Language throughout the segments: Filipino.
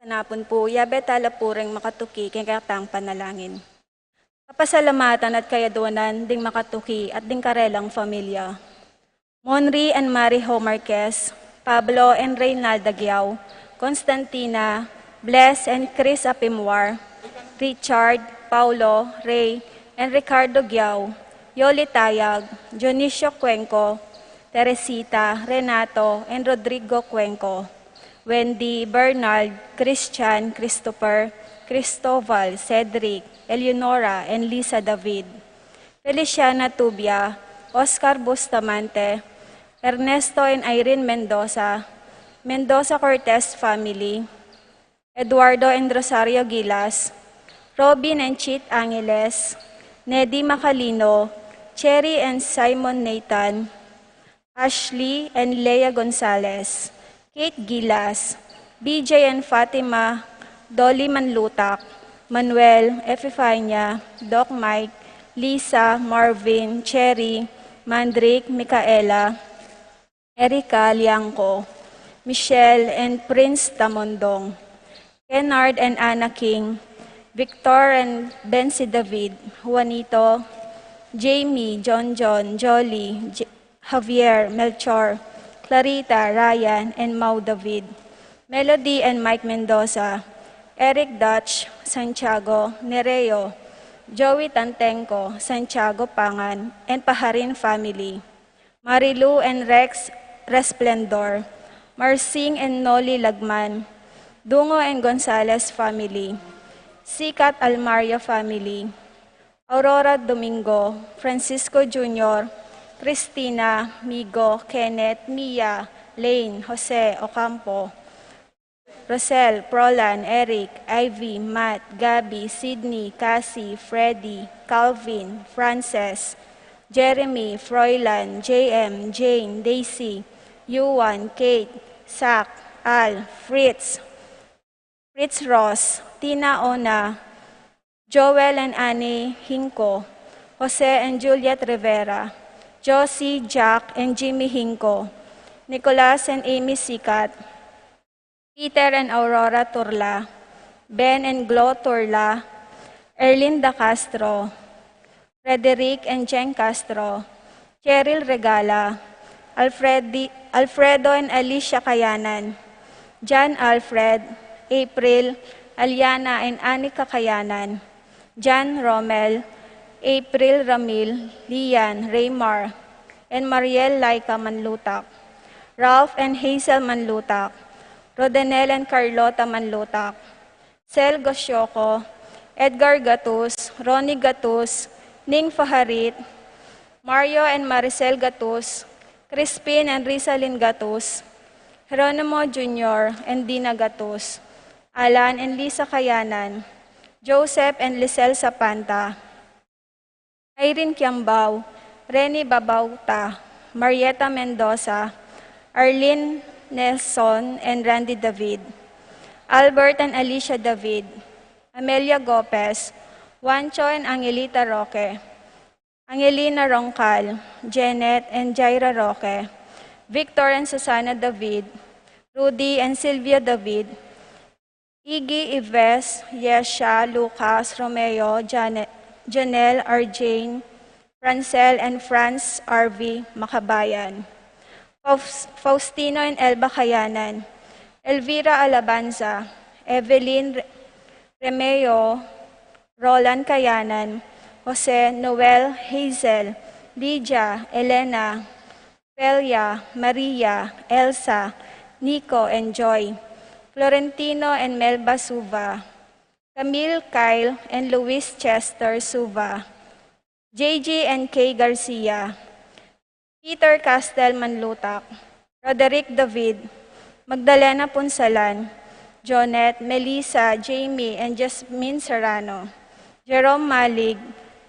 Napon po, yabe talapuring makatuki, kaya panalangin. Kapasalamatan at kayaduanan, ding makatuki at ding karelang familia. Monri and Mary Homarquez, Pablo and Reynalda Giao, Constantina, Bless and Chris Apimwar, Richard, Paulo, Ray, and Ricardo Giao, Yoli Tayag, Dionisio Cuenco, Teresita, Renato, and Rodrigo Cuenco, Wendy, Bernard, Christian, Christopher, Cristoval, Cedric, Eleonora, and Lisa David, Feliciana Tubia, Oscar Bustamante, Ernesto and Irene Mendoza, Mendoza Cortez family, Eduardo and Rosario Gilas, Robin and Chit Angeles, Neddy Macalino, Cherry and Simon Nathan, Ashley and Leia Gonzalez, Kate Gilas, BJ and Fatima, Dolly Manlutak, Manuel, Epifania, Doc Mike, Lisa, Marvin, Cherry, Mandrick, Micaela, Erica Liangco, Michelle and Prince Tamondong, Kennard and Anna King, Victor and Bensi David, Juanito, Jamie, John, Jolly, Javier, Melchor, Clarita, Ryan, and Mau David, Melody and Mike Mendoza, Eric Dutch, Santiago, Nereo, Joey Tantenco, Santiago Pangan, and Paharin family, Marilu and Rex Resplendor, Marsing and Noli Lagman, Dungo and Gonzalez family, Sikat Almaria family, Aurora Domingo, Francisco Jr., Cristina, Migo, Kenneth, Mia, Lane, Jose, Ocampo, Rosel, Prolan, Eric, Ivy, Matt, Gabby, Sydney, Cassie, Freddy, Calvin, Frances, Jeremy, Froilan, JM, Jane, Daisy, Yuan, Kate, Zach, Al, Fritz Ross, Tina Ona, Joel and Annie Hinko, Jose and Juliet Rivera, Josie, Jack, and Jimmy Hinko, Nicolas and Amy Sikat, Peter and Aurora Turla, Ben and Glo Turla, Erlinda Castro, Frederick and Jen Castro, Cheryl Regala, Alfredo and Alicia Kayanan, John Alfred, April, Aliana and Anika Kayanan, John Rommel, April Ramil, Lian, Raymar, and Mariel Laika Manlutak, Ralph and Hazel Manlutak, Rodanel and Carlota Manlutak, Sel Gosyoko, Edgar Gatus, Ronnie Gatus, Ning Faharit, Mario and Maricel Gatus, Crispin and Rizalyn Gatus, Geronimo Jr. and Dina Gatus, Alan and Lisa Kayanan, Joseph and Lisel Sapanta, Irene Kiambao, Rene Babauta, Marieta Mendoza, Arlene Nelson and Randy David, Albert and Alicia David, Amelia Gopez, Juancho and Angelita Roque, Angelina Roncal, Janet and Jaira Roque, Victor and Susana David, Rudy and Sylvia David, Iggy Ives, Yesha, Lucas, Romeo, Janelle, Arjane, Francel and Franz RV Makabayan, Faustino and Elba Kayanan, Elvira Alabanza, Evelyn Remeo, Roland Kayanan, Jose, Noel, Hazel, Lydia, Elena, Pelia, Maria, Elsa, Nico and Joy, Florentino and Melba Suva, Camille Kyle and Luis Chester Suva, JG and Kay Garcia, Peter Castel Manlutak, Roderick David, Magdalena Punsalan, Jonet, Melissa, Jamie, and Jasmine Serrano, Jerome Malig,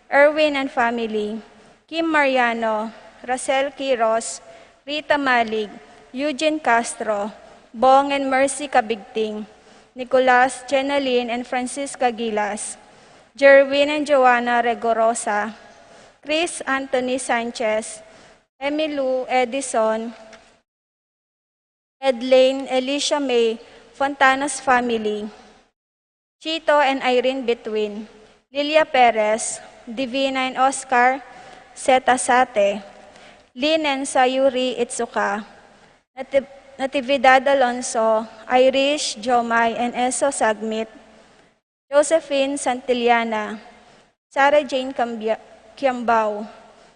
Erwin and family, Kim Mariano, Racel Quiros, Rita Malig, Eugene Castro, Bong and Mercy Kabigting, Nicolas, Jenaline, and Francisca Gilas, Jerwin and Joanna Regorosa, Chris Anthony Sanchez, Emilu Edison, Edlane, Alicia May, Fontanas family, Chito and Irene Between, Lilia Perez, Divina and Oscar Setasate, Lynn and Sayuri Itsuka, Natividad Alonso, Irish, Jomay, and Eso Sagmit, Josephine Santillana, Sarah Jane Kiambao,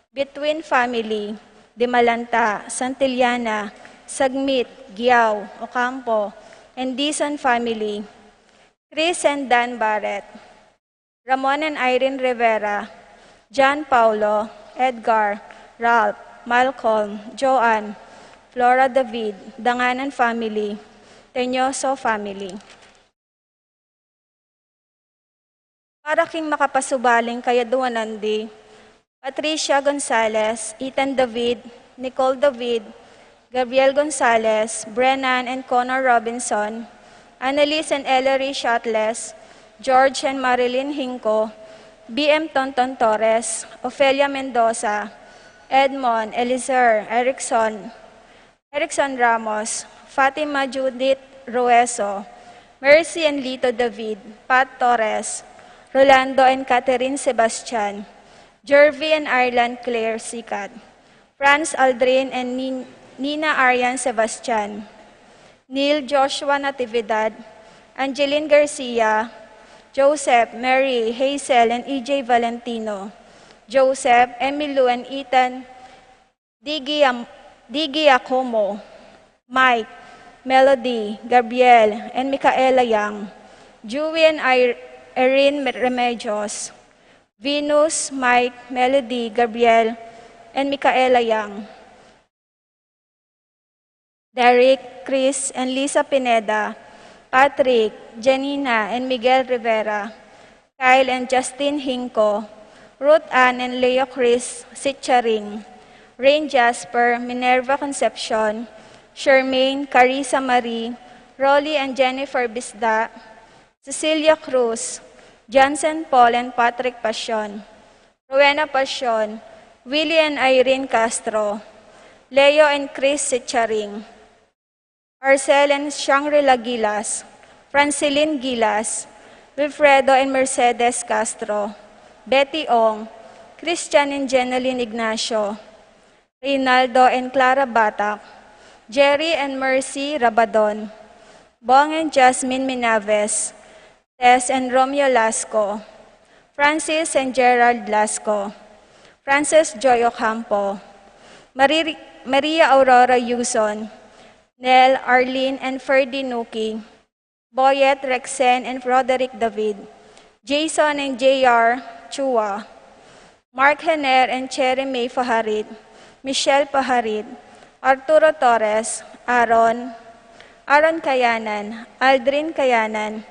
Between Family, Dimalanta, Santillana, Sagmit, Giao, Ocampo, and Dizon Family, Chris and Dan Barrett, Ramon and Irene Rivera, John Paulo, Edgar, Ralph, Malcolm, Joanne, Flora David, Danganan Family, Teñoso Family. Para king makapasubaling kaya duwanandi, Patricia Gonzalez, Ethan David, Nicole David, Gabriel Gonzalez, Brennan and Connor Robinson, Annalise and Ellery Shotless, George and Marilyn Hinco, BM Tonton Torres, Ofelia Mendoza, Edmond, Elizer, Erickson Ramos, Fatima Judith Rueso, Mercy and Lito David, Pat Torres, Rolando and Catherine Sebastian, Jervy and Ireland Claire Sikat, Franz Aldrin and Nina Arian Sebastian, Neil Joshua Natividad, Angeline Garcia, Joseph, Mary, Hazel, and EJ Valentino, Joseph, Emilu, and Ethan Digi Acomo, Mike, Melody, Gabriel, and Micaela Yang, Dewey and Erin Remedios, Venus, Mike, Melody, Gabriel, and Micaela Yang, Derek, Chris, and Lisa Pineda, Patrick, Janina, and Miguel Rivera, Kyle and Justin Hinco, Ruth Ann and Leo Chris Sitcharing, Rain Jasper, Minerva Concepcion, Shermaine, Carissa Marie, Rolly and Jennifer Bisda, Cecilia Cruz, Johnson Paul and Patrick Passion, Rowena Passion, Willie and Irene Castro, Leo and Chris Sitcharing, Arcel and Shangri-La Gilas, Francilyn Gilas, Wilfredo and Mercedes Castro, Betty Ong, Christian and Jeneline Ignacio, Reynaldo and Clara Batak, Jerry and Mercy Rabadon, Bong and Jasmine Minaves, Tess and Romeo Lasco, Francis and Gerald Lasco, Frances Joy Ocampo, Maria Aurora Yuson, Nell, Arlene, and Ferdy Nuki, Boyet, Rexen, and Roderick David, Jason and J.R. Chua, Mark Henner and Cherry May Faharid, Michelle Paharid, Arturo Torres, Aaron Kayanan, Aldrin Kayanan,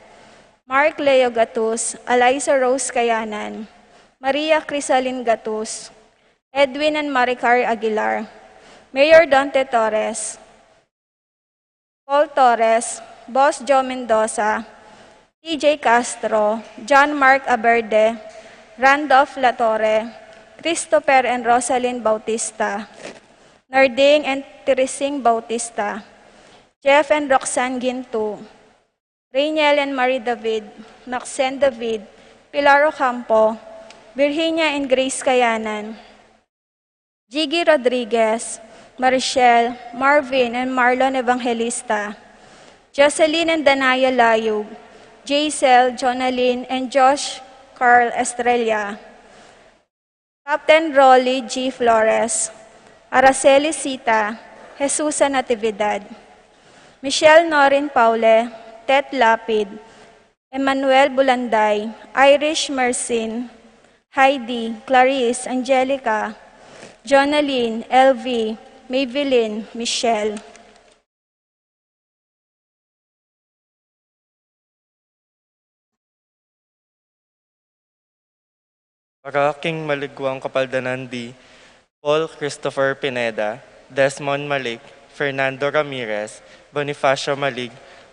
Mark Leo Gatus, Eliza Rose Kayanan, Maria Crisalin Gatus, Edwin and Maricar Aguilar, Mayor Dante Torres, Paul Torres, Boss Joe Mendoza, TJ Castro, John Mark Aberde, Randolph Latorre, Christopher and Rosalind Bautista, Narding and Teresing Bautista, Jeff and Roxanne Ginto, Rainiel and Marie David, Maxen David, Pilar Ocampo, Virginia and Grace Kayanan, Jiggy Rodriguez, Marichelle, Marvin and Marlon Evangelista, Jocelyn and Danaya Layug, Jaisel, Jonalyn, and Josh Carl Estrella, Captain Rolly G. Flores, Araceli Sita, Jesusa Natividad, Michelle Norin Paule, Tet Lapid, Emmanuel Bulanday, Irish Mercin, Heidi, Clarice, Angelica, Jonalyn, LV, Maybelline, Michelle. Para King Maligwang Kapaldanandi, Paul Christopher Pineda, Desmond Malik, Fernando Ramirez, Bonifacio Malig,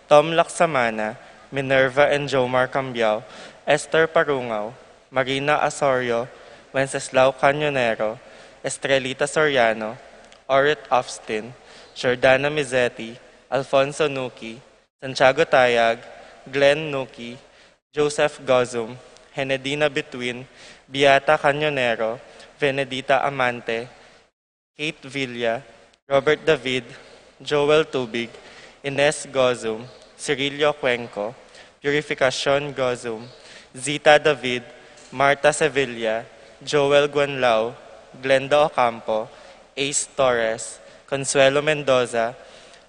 Tom Laksamana, Minerva and Jomar Cambiao, Esther Parungaw, Marina Asorio, Wenceslao Canyonero, Estrelita Soriano, Orit Austin, Jordana Mizetti, Alfonso Nuki, Santiago Tayag, Glenn Nuki, Joseph Gozum, Henedina Betwin, Beata Canyonero, Venedita Amante, Kate Villa, Robert David, Joel Tubig, Ines Gozum, Cirilio Cuenco, Purificacion Gozum, Zita David, Marta Sevilla, Joel Guanlao, Glenda Ocampo, Ace Torres, Consuelo Mendoza,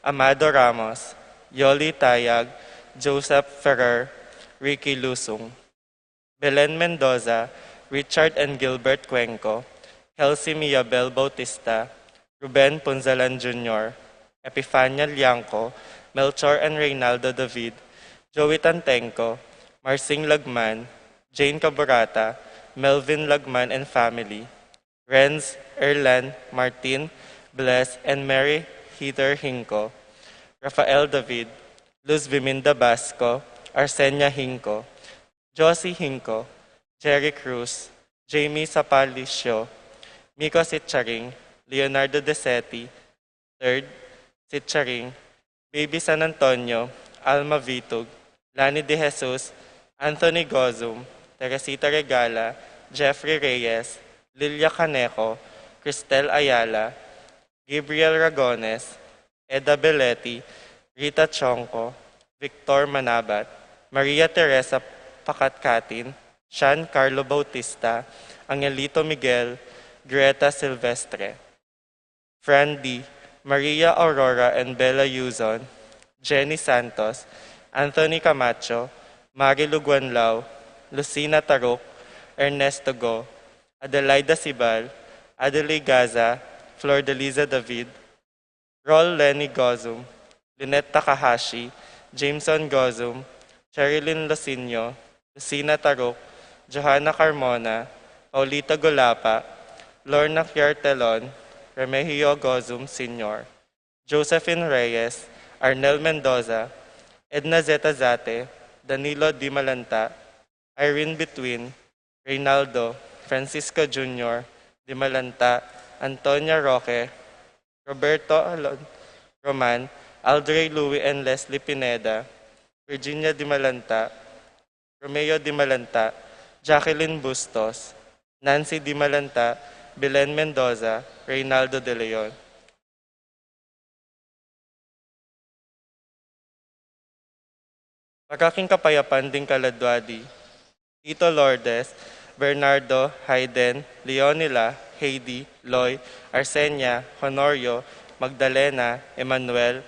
Amado Ramos, Yoli Tayag, Joseph Ferrer, Ricky Lusung, Belen Mendoza, Richard and Gilbert Cuenco, Kelsey Miabel Bautista, Ruben Punzalan Jr., Epifania Liangco, Melchor and Reynaldo David, Joey Tantenco, Marcing Lagman, Jane Caborata, Melvin Lagman and family, Renz, Erlan, Martin, Bless, and Mary Heather Hinco, Rafael David, Luz Viminda Basco, Arsenia Hinco, Josie Hinco, Jerry Cruz, Jamie Sapalicio, Miko Sitcharing, Leonardo Desetti, Third, Sitcharing, Baby San Antonio, Alma Vitug, Lani De Jesus, Anthony Gozum, Teresita Regala, Jeffrey Reyes, Lilia Caneco, Cristel Ayala, Gabriel Ragones, Eda Belletti, Rita Chonco, Victor Manabat, Maria Teresa Pakatkatin, Sean Carlo Bautista, Angelito Miguel, Greta Silvestre, Fran D., Maria Aurora and Bella Yuzon, Jenny Santos, Anthony Camacho, Marilu Guanlao, Lucina Taruk, Ernesto Go, Adelaida Sibal, Adelaide Gaza, Flor de Liza David, Rol Lenny Gozum, Lynette Takahashi, Jameson Gozum, Cherilyn Losinio, Lucina Taruk, Johanna Carmona, Paulita Golapa, Lorna Quiertelon, Remigio Gozum Sr., Josephine Reyes, Arnel Mendoza, Edna Zeta Zate, Danilo Di Malanta, Irene Betwin, Reynaldo, Francisco Jr., Di Malanta, Antonia Roque, Roberto Alon Roman, Aldrey Louie and Leslie Pineda, Virginia Di Malanta, Romeo Di Malanta, Jacqueline Bustos, Nancy Di Malanta, Belen Mendoza, Reynaldo De Leon. Pagkaking kapayapan ding kaladwadi, Tito Lourdes, Bernardo, Hayden, Leonila, Heidi, Loy, Arsenia, Honorio, Magdalena, Emmanuel,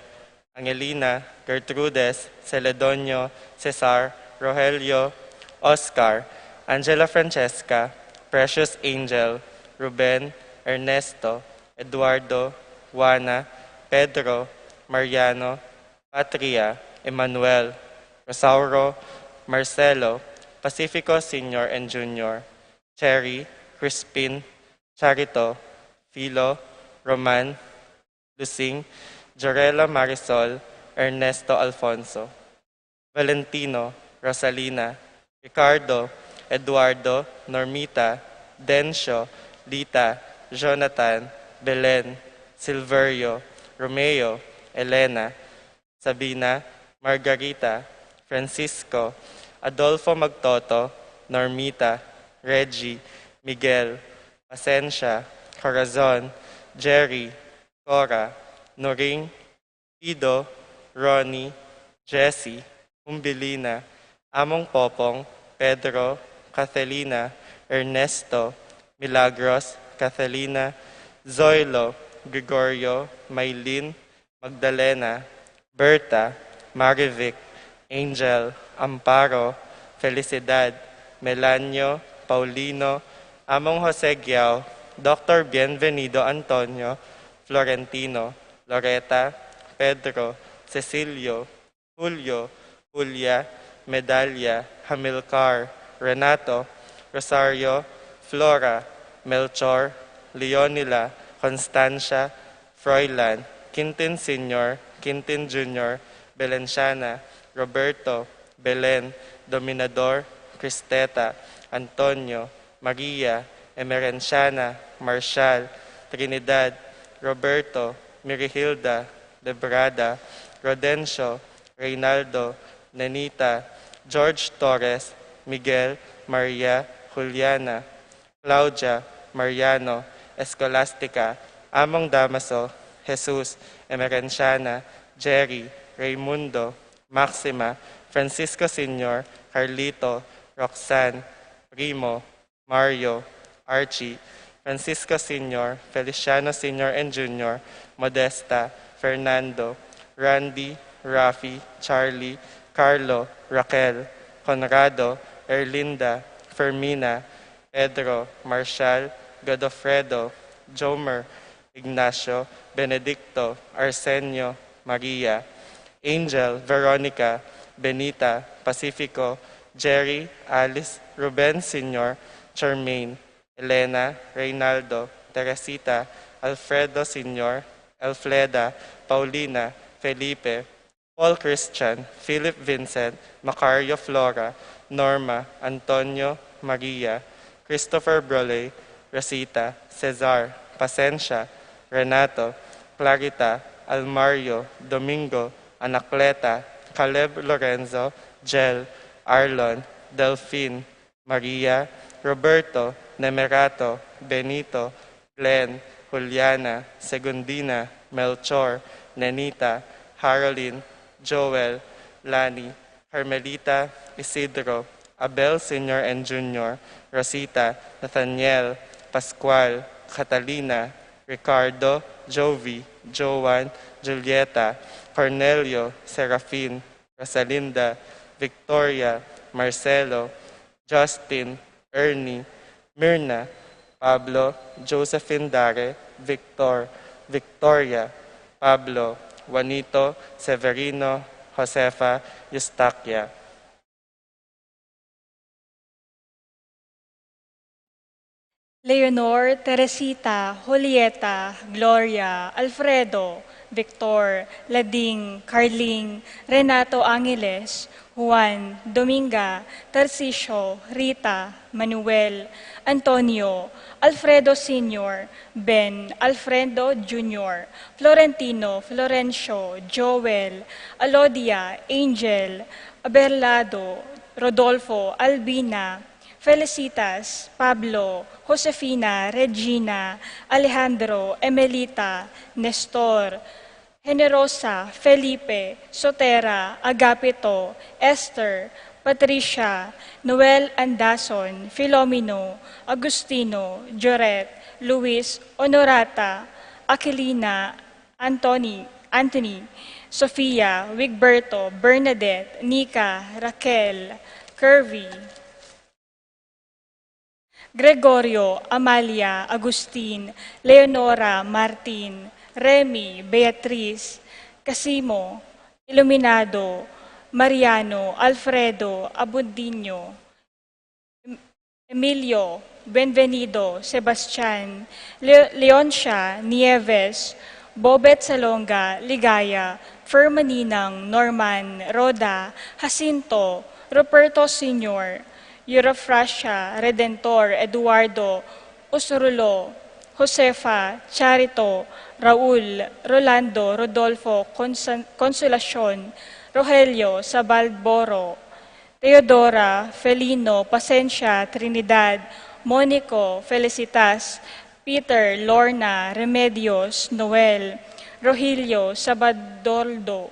Angelina, Gertrudes, Celedonio, Cesar, Rogelio, Oscar, Angela Francesca, Precious Angel, Ruben, Ernesto, Eduardo, Juana, Pedro, Mariano, Patria, Emmanuel, Rosauro, Marcelo, Pacifico Sr. and Jr., Cherry, Crispin, Charito, Philo, Roman, Lusing, Jorela Marisol, Ernesto Alfonso, Valentino, Rosalina, Ricardo, Eduardo, Normita, Dencio, Lita, Jonathan, Belen, Silverio, Romeo, Elena, Sabina, Margarita, Francisco, Adolfo Magtoto, Normita, Reggie, Miguel, Pasencia, Corazon, Jerry, Cora, Noring, Ido, Ronnie, Jessie, Umbilina, Among Popong, Pedro, Cathelina, Ernesto, Milagros, Cathelina, Zoilo, Gregorio, Maylin, Magdalena, Berta, Marivic, Angel, Amparo, Felicidad, Melanio, Paulino, Among Jose Giao, Dr. Bienvenido Antonio, Florentino, Loreta, Pedro, Cecilio, Julio, Julia, Medalia, Hamilcar, Renato, Rosario, Flora, Melchor, Leonila, Constancia, Froilan, Quintin Sr., Quintin Jr., Belenciana, Roberto, Belen, Dominador, Cristeta, Antonio, Maria, Emerenciana, Marshal, Trinidad, Roberto, Mirihilda, Debrada, Rodencio, Reynaldo, Nenita, George Torres, Miguel, Maria, Juliana, Claudia, Mariano, Escolastica, Among Damaso, Jesus, Emerenciana, Jerry, Raimundo, Maxima, Francisco Sr., Carlito, Roxanne, Primo, Mario, Archie, Francisco Sr., Feliciano Sr. and Jr., Modesta, Fernando, Randy, Rafi, Charlie, Carlo, Raquel, Conrado, Erlinda, Fermina, Pedro, Marshall, Godofredo, Jomer, Ignacio, Benedicto, Arsenio, Maria, Angel, Veronica, Benita, Pacifico, Jerry, Alice, Ruben Sr., Charmaine, Elena, Reynaldo, Teresita, Alfredo Sr., Elfleda, Paulina, Felipe, Paul Christian, Philip Vincent, Macario Flora, Norma, Antonio, Maria, Christopher Brole, Rosita, Cesar, Pasencia, Renato, Clarita, Almario, Domingo, Anacleta, Caleb Lorenzo, Jel, Arlon, Delphine, Maria, Roberto, Nemerato, Benito, Glenn, Juliana, Segundina, Melchor, Nenita, Haroline, Joel, Lani, Carmelita, Isidro, Abel Sr. and Jr., Rosita, Nathaniel, Pascual, Catalina, Ricardo, Jovi, Joan, Julieta, Cornelio, Serafin, Rosalinda, Victoria, Marcelo, Justin, Ernie, Mirna, Pablo, Josephine Dare, Victor, Victoria, Pablo, Juanito, Severino, Josefa, Eustaquia. Leonor, Teresita, Julieta, Gloria, Alfredo, Victor, Lading, Carling, Renato Angeles, Juan, Dominga, Tarcisio, Rita, Manuel, Antonio, Alfredo Sr., Ben, Alfredo Jr., Florentino, Florencio, Joel, Alodia, Angel, Aberlado, Rodolfo, Albina, Felicitas, Pablo, Josefina, Regina, Alejandro, Emelita, Nestor, Generosa, Felipe, Sotera, Agapito, Esther, Patricia, Noel Andason, Filomeno, Agustino, Joret, Luis, Honorata, Aquilina, Anthony, Sofia, Wigberto, Bernadette, Nika, Raquel, Curvy, Gregorio, Amalia, Agustin, Leonora, Martin, Remy, Beatriz, Casimo, Iluminado, Mariano, Alfredo, Abundino, Emilio, Benvenido, Sebastian, Leoncia, Nieves, Bobet Salonga, Ligaya, Fermaninang, Norman, Roda, Jacinto, Roberto Sr., Eurafrasia, Redentor, Eduardo, Usurulo, Josefa, Charito, Raul, Rolando, Rodolfo, Consolacion, Rogelio, Sabaldboro, Teodora, Felino, Pasencia, Trinidad, Monico, Felicitas, Peter, Lorna, Remedios, Noel, Rogelio, Sabadoldo,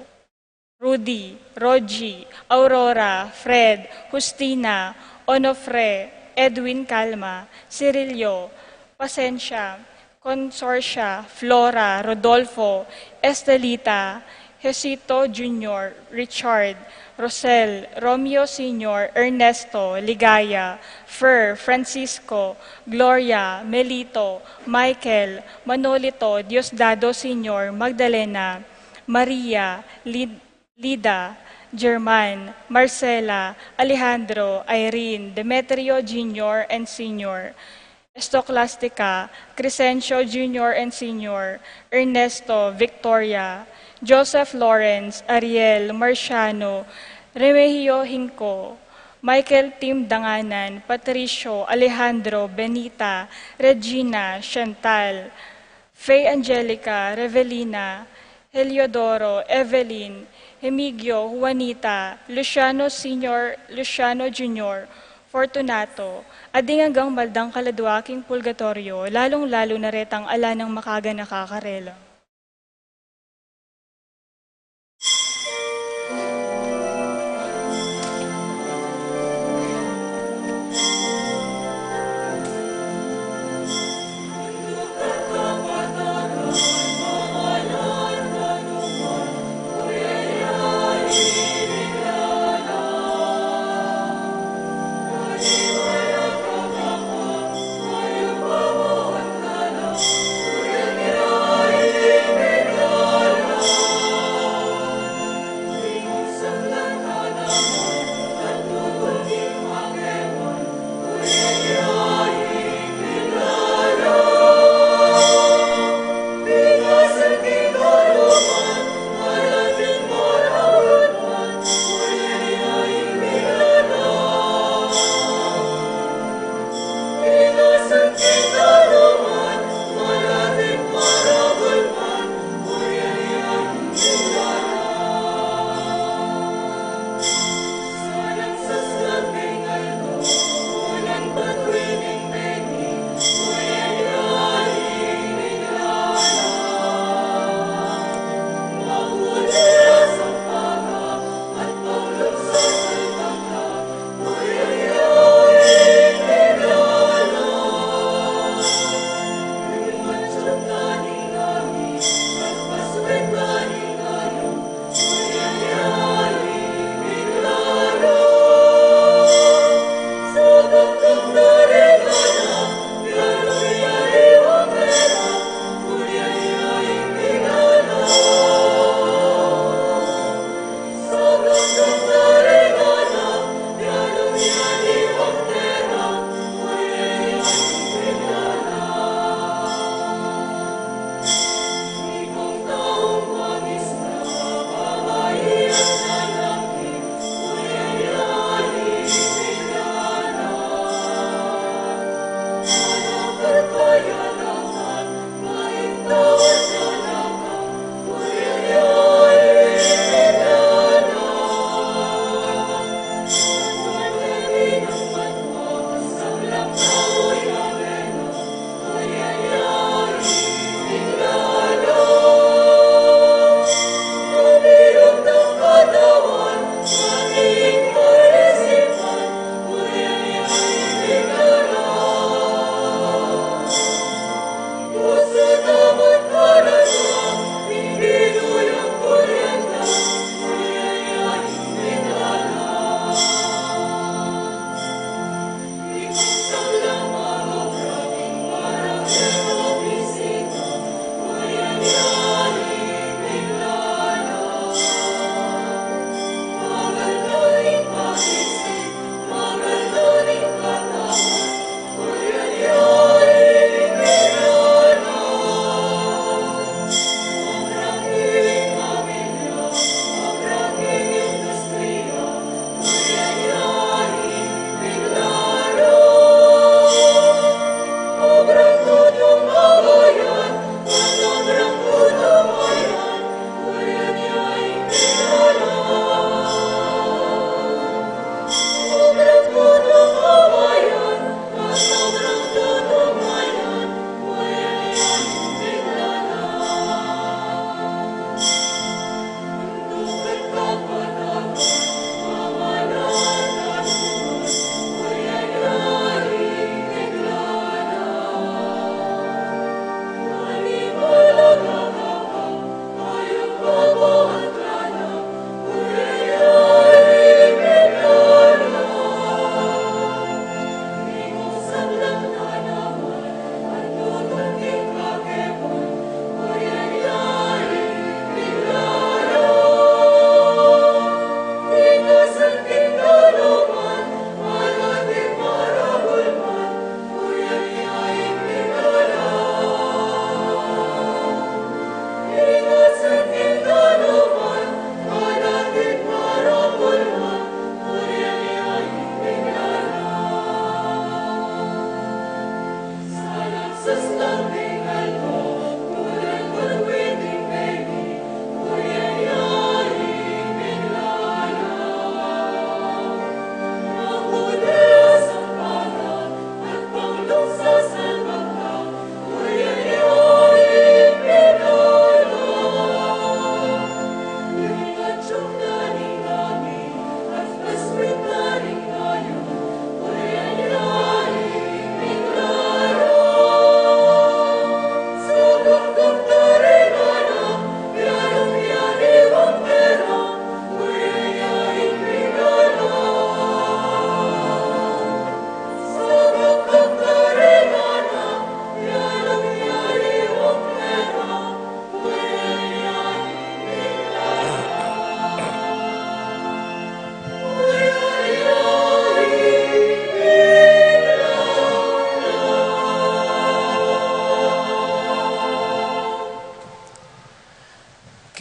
Rudy, Rogi, Aurora, Fred, Justina, Onofre, Edwin Calma, Cirilio, Pasencia, Consorcia, Flora, Rodolfo, Estelita, Josito Jr., Richard, Rosel, Romeo Sr., Ernesto, Ligaya, Fer, Francisco, Gloria, Melito, Michael, Manolito, Diosdado Sr., Magdalena, Maria, Lida, German, Marcela, Alejandro, Irene, Demetrio Jr. and Sr., Estoclastica, Crescencio Jr. and Sr., Ernesto, Victoria, Joseph Lawrence, Ariel, Marciano, Remigio Hinco, Michael Tim Danganan, Patricio, Alejandro, Benita, Regina, Chantal, Faye Angelica, Revelina, Heliodoro, Evelyn, Hemigio, Juanita, Luciano Sr., Luciano Jr., Fortunato, ading hanggang maldang kaladuaking pulgatorio, lalong-lalo na retang ala ng makaga nakakarela.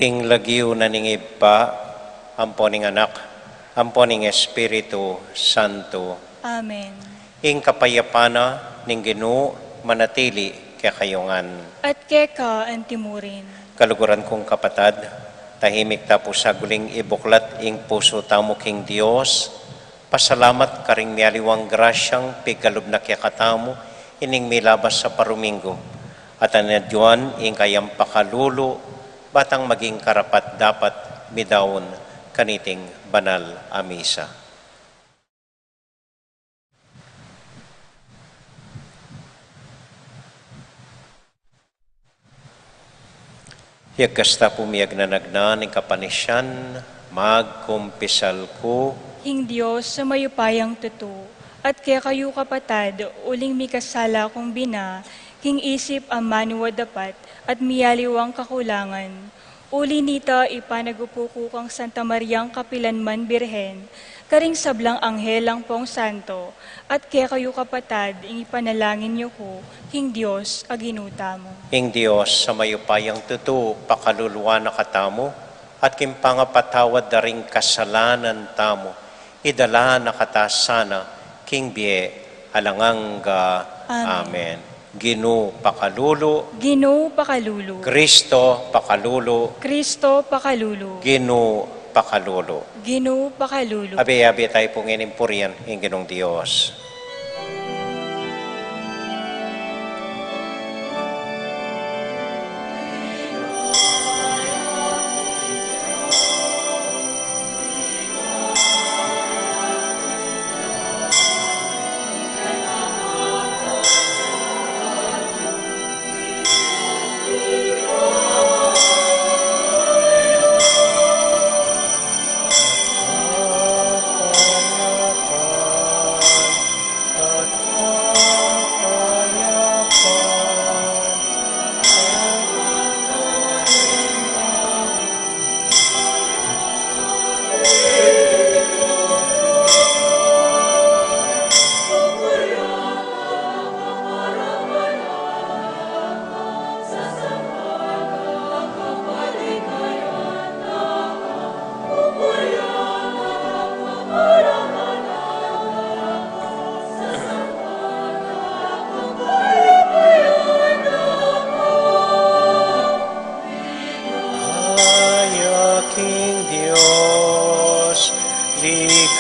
King lagiw na ningib pa, amponing anak, amponing Espiritu Santo. Amen. Ing kapayapana ning Ginoo manatili kaya kayongan. At keka ang timurin. Kaluguran kong kapatad, tahimik tapo sa guling ibuklat ing puso tamo king Dios. Pasalamat karing mialiwang grasyang pigalub na kaya katamo ining milabas sa paruminggo. At anadjuan ing kayang pakalulo batang maging karapat dapat midawon kaniting banal a misa. Yagkasta pumiyag na nagnan ng kapanisyan, magkumpisal ko. Hing Diyos sa mayupayang tuto, at kaya kayo kapatad, uling mikasala kong bina, king isip ang manuwa dapat, at miyaliwang kakulangan. Uli nita ipanagupuko kang Santa Mariang Kapilanman Birhen, karing sablang anghelang pong santo, at kaya kayo kapatad, ing ipanalangin niyo ko, king Diyos, aginuta mo. Ing Diyos sa mayupayang tuto, pakaluluwa na katamo, at kimpangapatawad daring kasalanan tamo, idala na katasana, king biye, alanganga. Amen. Ginoo pakalulo, Ginoo pakalulo, Kristo pakalulo, Kristo pakalulo, Ginoo pakalulo. Ginoo pakalulo. Abi-abi tayo pong inimpurian ng Ginong Diyos.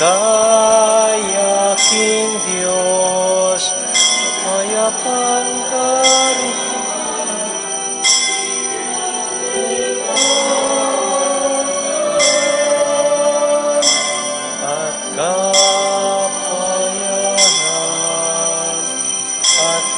Ligaya King Diyos, mayapan ka rin. At kapayanan, at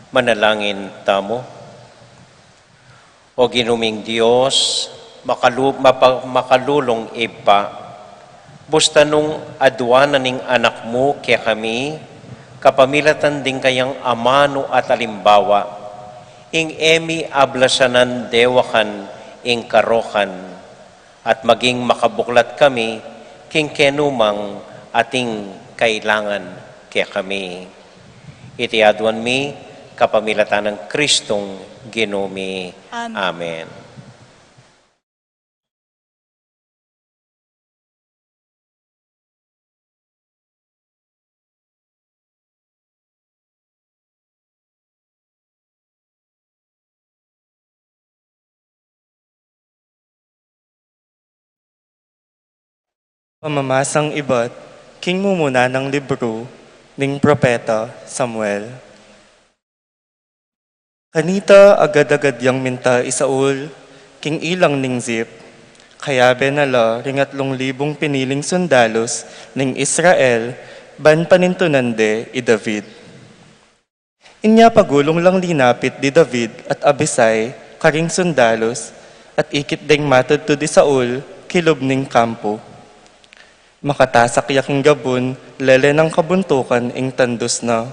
manalangin tamo. O ginuming Diyos, makalulong iba, busta nung adwanan ning anak mo kaya kami, kapamilatan din kayang amano at alimbawa, ing emi ablasanan dewakan ing karokan, at maging makabuklat kami, king kenumang ating kailangan kaya kami. Iti adwan mi, kapamilatan ng Kristong Ginumi. Amen. Amen. Pamamasang iba't, king mumuna ng libro, ning propeta Samuel. Kanita agad-agad yang minta isaul, king ilang ning zip, kaya benala ring 3,000 piniling sundalos ning Israel, ban panintunande i David. Inya pagulong lang linapit di David at Abisai, karing sundalos, at ikit deng matad to di Saul, kilob ning kampo. Makatasak yaking gabon, lele ng kabuntukan ing tandos na.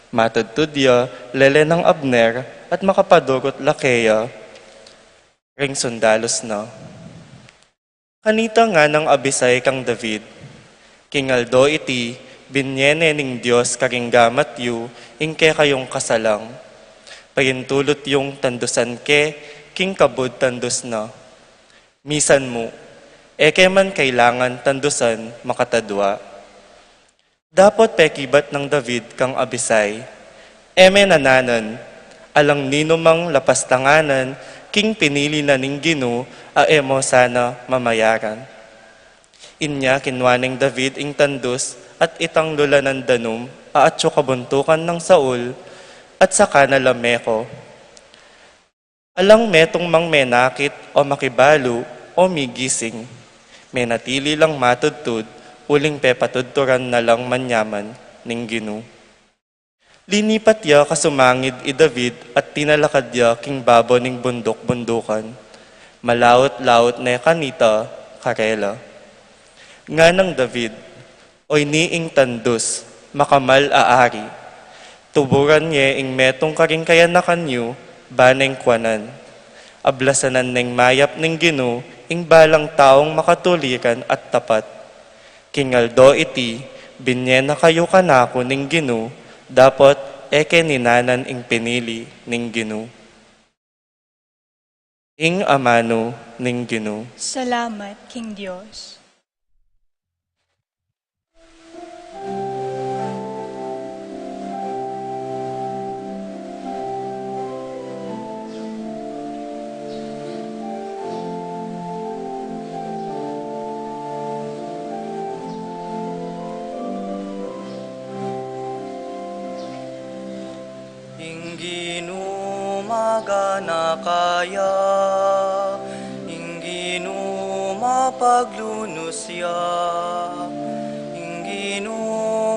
Matudtud ya, lele ng Abner, at makapadurot lakeya, ring sundalos na. Kanita nga ng abisay kang David, kingaldo iti, binyene ning Diyos karinggamat yu, ingke kayong kasalang. Pagintulot yung tandusan ke, king kabud tandus na. Misan mo, eke man kailangan tandusan makatadwa. Dapat pekibat ng David kang abisay, eme nananan, alang nino mang lapastanganan, king pinili na ning Gino, a emo sana mamayaran. Inya kinwaning David ing tandus, at itang lula ng danum, aatso kabuntukan ng Saul, at saka nalameko. Alang metong mang menakit o makibalo o migising, menatili lang matudtud, uling pepatudturan na lang manyaman ning Gino. Linipat ya kasumangid i David at tinalakad ya king babo ning bundok-bundukan. Malawot-lawot na kanita, karela. Nga ng David, oy niing tandus, makamal aari. Tuburan niya ing metong karing kaya na kanyo, baneng kwanan. Ablasanan ning mayap ning Gino, ing balang taong makatuliran at tapat. Kingaldo iti, binyena kayo kanako ning Gino, dapat eke ninanan ing pinili ning Gino. Ing amano ning Gino. Salamat, King Diyos. Ingginu magana kaya, ingginu mapaglunusya, ingginu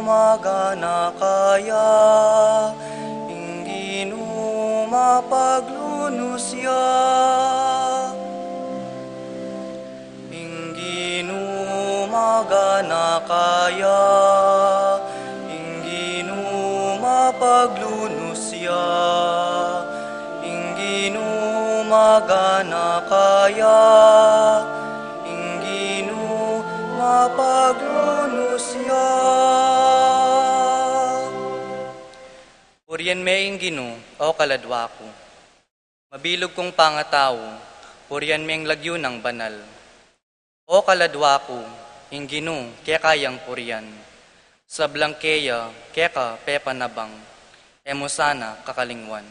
magana kaya, ingginu mapaglunusya, ingginu magana kaya, ingginu mapaglunusya, ingginu magana kaya, ingginu mapaglunusya. Purian me ingginu, o kaladwa ko. Mabilog kong pangataw, purian me ang lagyo ng banal. O kaladwa ko, ingginu, kaya kayang purian. Sa blangkeya, kaya ka pepanabang. Emo sana kakalingwan.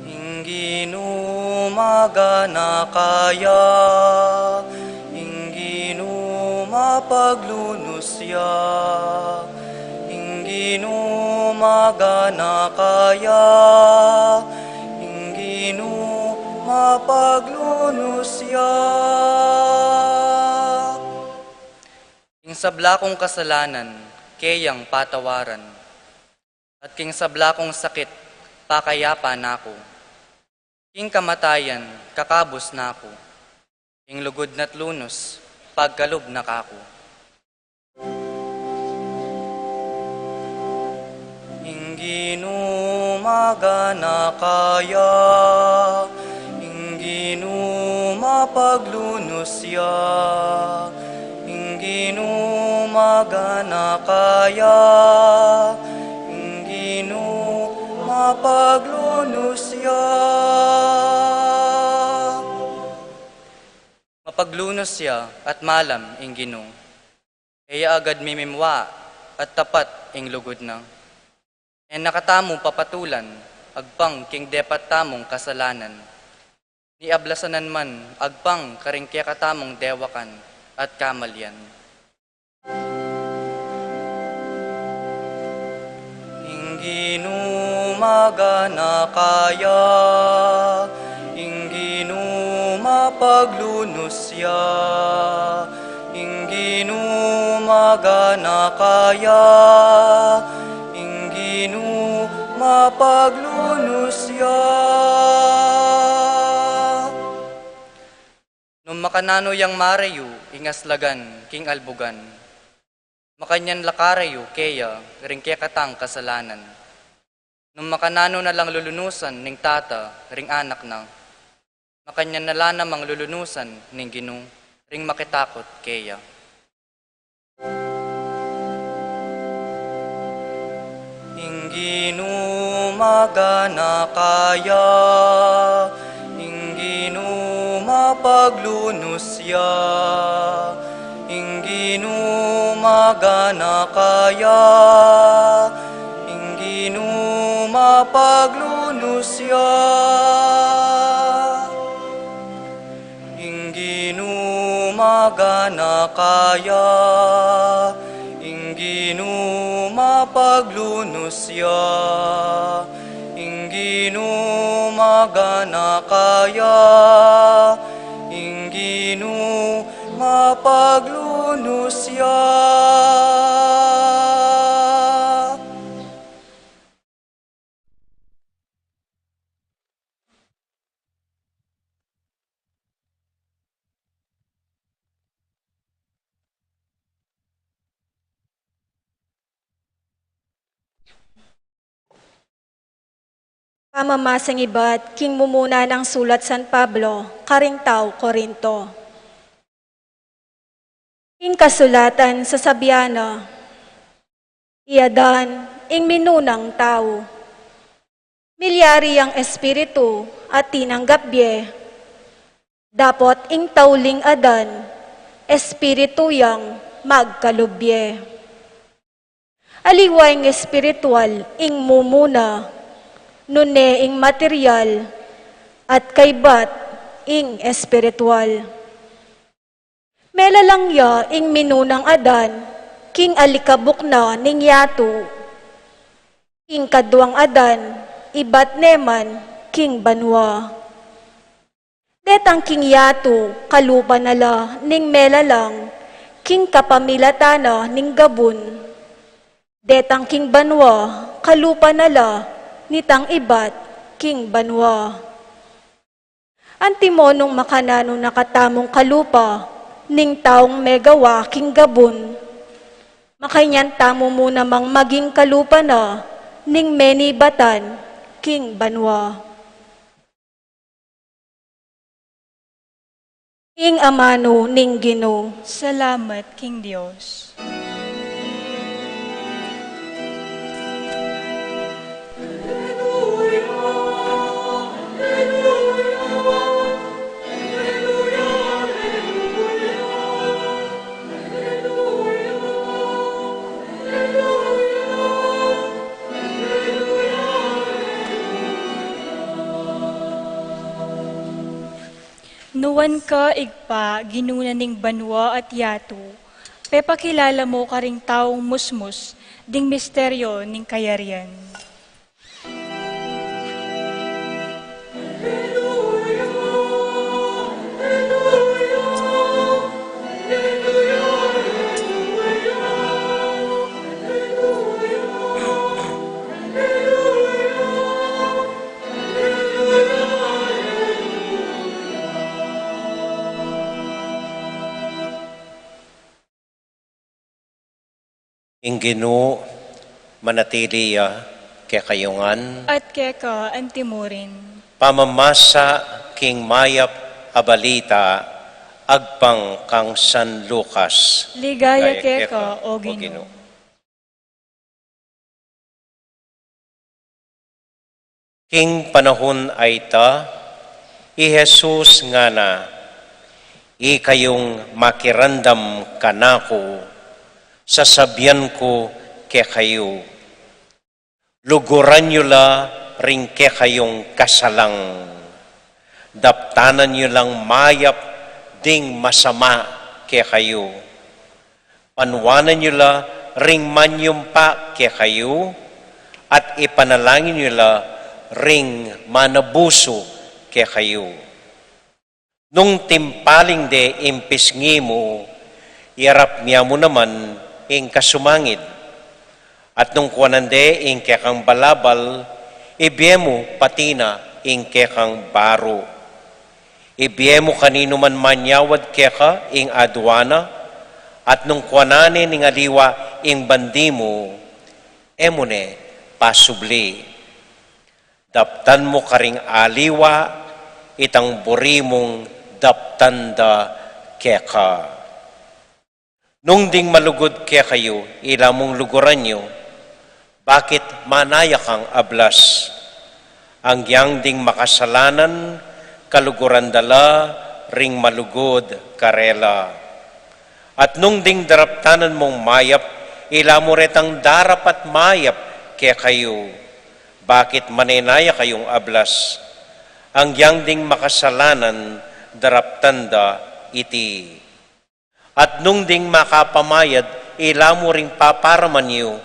Ingginu magana kaya, ingginu mapaglunusya, ingginu magana kaya, ingginu mapaglunusya. King sabla kong kasalanan, kayang patawaran. At king sabla kong sakit, pakayapa na ako. King kamatayan, kakabos na ako. King lugod na't lunos, pagkalob na kako. Ingginu magana kaya, ingginu mapaglunusya, ingginu magana kaya, ingginu mapaglunusya. Mapaglunos at malam ingginu, kaya agad mimimwa at tapat ing lugod na. E nakatamo papatulan, agpang king depat tamong kasalanan. Ni ablasanan man, agpang karing kaya katamong dewakan at kamalyan. Ingginu magana kaya, ingginu mapaglunusya, ingginu magana kaya, ingginu mapaglunusya. Nung makanano yang marayu, ingaslagan, king albugan, Makanyan lakarayo keya ring kekatang kasalanan. Nung makanano na lang lulunusan ning tata ring anak na. Makanyan na lang namang lulunusan ning ginung ring makitakot keya. Inginu magana kaya, inginu mapaglunusya, inginu magana kaya, inginu mapaglunusya, inginu magana kaya, inginu mapaglunusya, inginu magana kaya, inginu mapaglunusya. Pamamasang iba't king mumuna ng sulat San Pablo, Karingtaw, Korinto. Ing kasulatan sa Sabiana, iadan ing minunang tao. Milyari ang espiritu at tinanggap bye. Dapot ing tauling adan, espiritu yang magkalubye. Aliwa ing espiritual ing mumuna, nune ing material at kaybat ing espiritual. Mela lang ya ing minunang adan, king alikabok na ning yato. Ing kadwang adan, ibat neman, king banwa. Detang king yato, kalupa nala, ning mela lang, king kapamilatana ning gabun. Detang king banwa, kalupa nala, nitang ibat, king banwa. Antimonong makanano nakatamong kalupa, ning taong megawa king gabun. Makanyan tamo mo namang maging kalupa na, ning menibatan, king banwa. Ing amano ning Ginoo. Salamat, King Diyos. Nuwan ka igpa, ginuna ning banwa at yato, pepakilala mo ka ring taong musmus, ding misteryo ning kayarian. Inginu manatiliya kekayungan, At keka antimurin, pamamasa king mayap abalita, agpang kang San Lucas. ligaya Gaya keka o Ginoo. Ginoo. King panahon ay ta, i Jesus nga na, i kayong makirandam kanako, sasabihan ko ke kayo. Luguran nyo la ring ke kayong kasalang. Daptanan nyo lang mayap ding masama ke kayo. Panwanan nyo la ring manyumpa ke kayo, at ipanalangin nyo la ring manabuso ke kayo. Nung timpaling de impisngi mo, yarap niya mo naman ing kasumangid. At nung kuwanande ing kekang balabal, ibiemo patina ing kekang baro. Ibiemo kanino man manyawad keka ing adwana, at nung kuwanane ning aliwa ing bandi mo, emone pasubli. Daptan mo karing aliwa, itang buri mong daptanda keka. Nung ding malugod kaya kayo, ila mong luguran nyo, bakit manaya kang ablas? Ang yang ding makasalanan, kaluguran dala, ring malugod karela. At nung ding daraptanan mong mayap, ila mo retang darap at mayap kaya kayo. Bakit manenaya kayong ablas? Ang yang ding makasalanan, daraptanda iti. At nung ding makapamayad, ila mo ring paparaman niyo,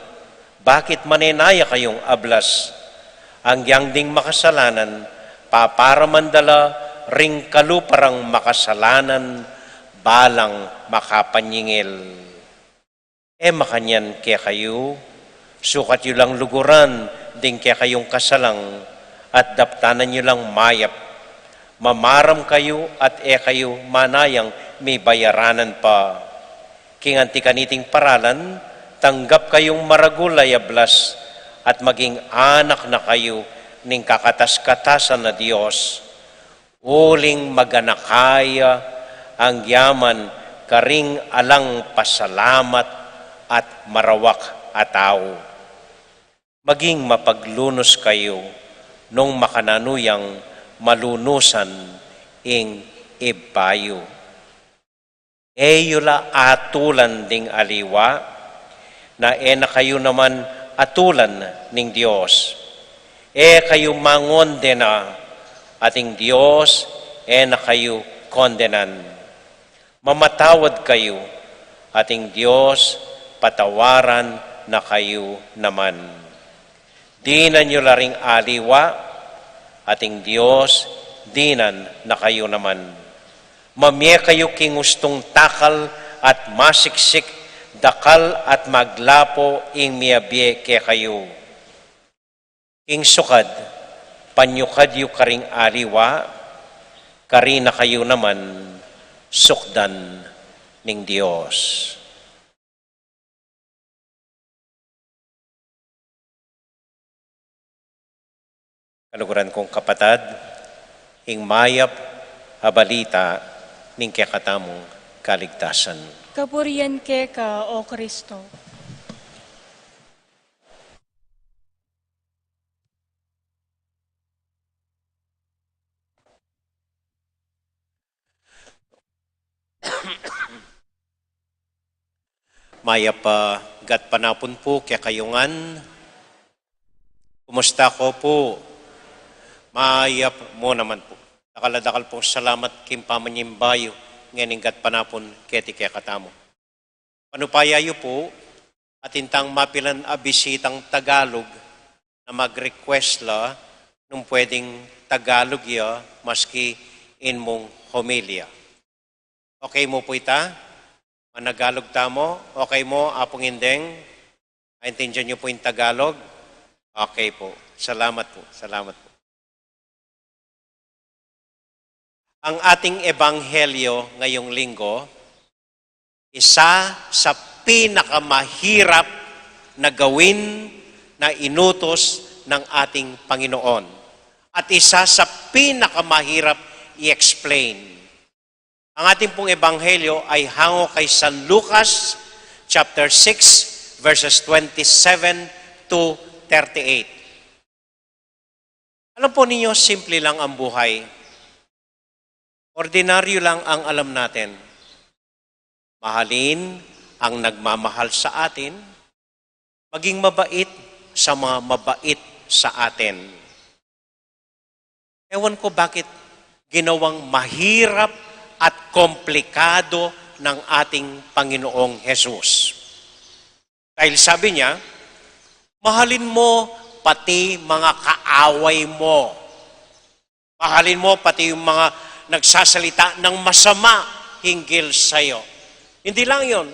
bakit manenaya kayong ablas? Ang yang ding makasalanan, paparaman dala, ring kaluparang makasalanan, balang makapanyingil. Makanyan kaya kayo, sukat yu lang luguran, ding kaya kayong kasalang, at daptanan nyo lang mayap. Mamaram kayo at kayo manayang may bayaranan pa. Kinganti kaniting paralan, tanggap kayong maragulay ablas, at maging anak na kayo ning kakatas-katasan na Diyos. Uling maganakaya ang yaman, karing alang pasalamat at marawak ataw. Maging mapaglunos kayo nung makananuyang malunusan ing ibayo. Eyula atulan ding aliwa, na na kayo naman atulan ning Diyos. Kayo mangonde na, ating Diyos, na kayo kondenan. Mamatawad kayo, ating Diyos, patawaran na kayo naman. Dinan nyo laring aliwa, ating Diyos, dinan na kayo naman. Mamye kayo kingustong takal at masiksik, dakal at maglapo ing miyabye ke kayo. King sukad, panyukad yu karing aliwa, kari na kayo naman, sukdan ning Diyos. Kaluguran kong kapatad, ing mayap abalita ning kakatamong kaligtasan. Kapurian keka, O Kristo. Mayap gat panapon po kaya kayungan. Kumusta ko po? Mayap mo naman po. Dakaladakal pong salamat kim pamanyimbayo nganing gat panapon keti kaya katamo. Panupayayo po at intang mapilan abisitang Tagalog na mag-request la nung pwedeng Tagalog ya maski in mong homilia. Okay mo po ita? Managalog tamo? Okay mo, apong indeng? Naintindihan niyo po yung Tagalog? Okay po. Salamat po. Salamat po. Ang ating ebanghelyo ngayong linggo, isa sa pinakamahirap na gawin na inutos ng ating Panginoon. At isa sa pinakamahirap i-explain. Ang ating pong ebanghelyo ay hango kay San Lucas, chapter 6, verses 27 to 38. Alam po ninyo, simple lang ang buhay. Ordinaryo lang ang alam natin. Mahalin ang nagmamahal sa atin, maging mabait sa mga mabait sa atin. Ewan ko bakit ginawang mahirap at komplikado ng ating Panginoong Jesus. Dahil sabi niya, mahalin mo pati mga kaaway mo. Mahalin mo pati yung mga nagsasalita ng masama hinggil sa'yo. Hindi lang yon.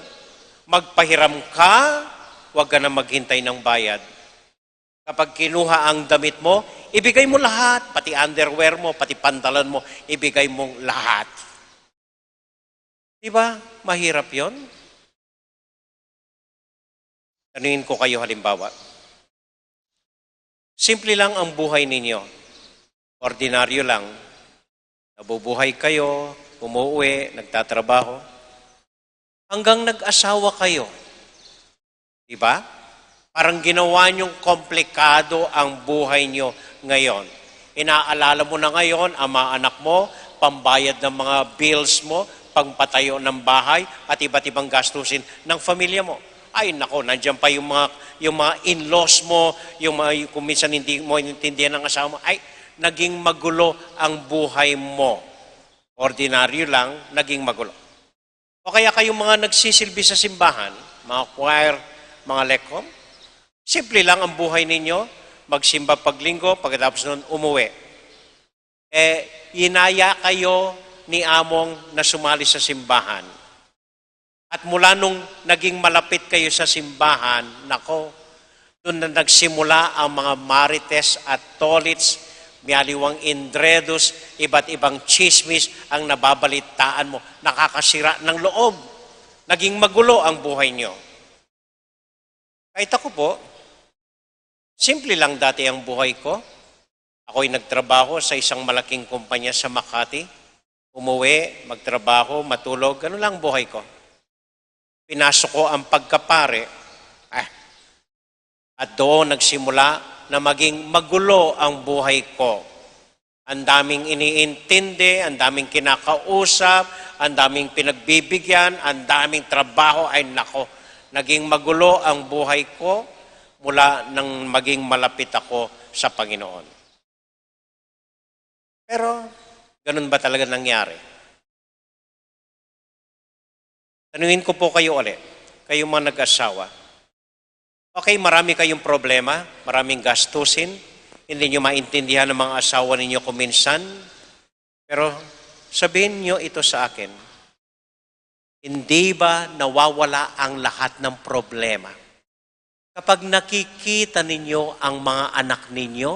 Magpahiram ka, huwag ka na maghintay ng bayad. Kapag kinuha ang damit mo, ibigay mo lahat, pati underwear mo, pati pantalon mo, ibigay mong lahat. Di ba? Mahirap yon. Tanungin ko kayo halimbawa. Simple lang ang buhay ninyo. Ordinaryo lang. Nabubuhay kayo, umuwi, nagtatrabaho. Hanggang nag-asawa kayo. Diba? Parang ginawa niyong komplikado ang buhay niyo ngayon. Inaalala mo na ngayon ang mga anak mo, pambayad ng mga bills mo, pangpatayo ng bahay, at iba't ibang gastusin ng pamilya mo. Ay nako, nandiyan pa yung mga in-laws mo, kung minsan hindi mo intindihan ng asawa mo, ay naging magulo ang buhay mo. Ordinaryo lang, naging magulo. O kaya kayong mga nagsisilbi sa simbahan, mga choir, mga lekom, simple lang ang buhay ninyo, magsimba paglinggo, pagkatapos nun umuwi. Inaya kayo ni Among na sumali sa simbahan. At mula nung naging malapit kayo sa simbahan, nako, doon na nagsimula ang mga marites at tolits, mialiwang indredos, iba't ibang chismis ang nababalitaan mo. Nakakasira ng loob. Naging magulo ang buhay nyo. Kahit ako po, simple lang dati ang buhay ko. Ako'y nagtrabaho sa isang malaking kumpanya sa Makati. Umuwi, magtrabaho, matulog, ganun lang ang buhay ko. Pinasok ko ang pagkapare. At doon nagsimula na maging magulo ang buhay ko. Ang daming iniintindi, ang daming kinakausap, ang daming pinagbibigyan, ang daming trabaho, ay nako. Naging magulo ang buhay ko mula nang maging malapit ako sa Panginoon. Pero, ganun ba talaga nangyari? Tanungin ko po kayo ulit, kayong mga nag-asawa. Okay, marami kayong problema, maraming gastusin, hindi nyo maintindihan ng mga asawa ninyo kuminsan, pero sabihin nyo ito sa akin, hindi ba nawawala ang lahat ng problema? Kapag nakikita ninyo ang mga anak ninyo,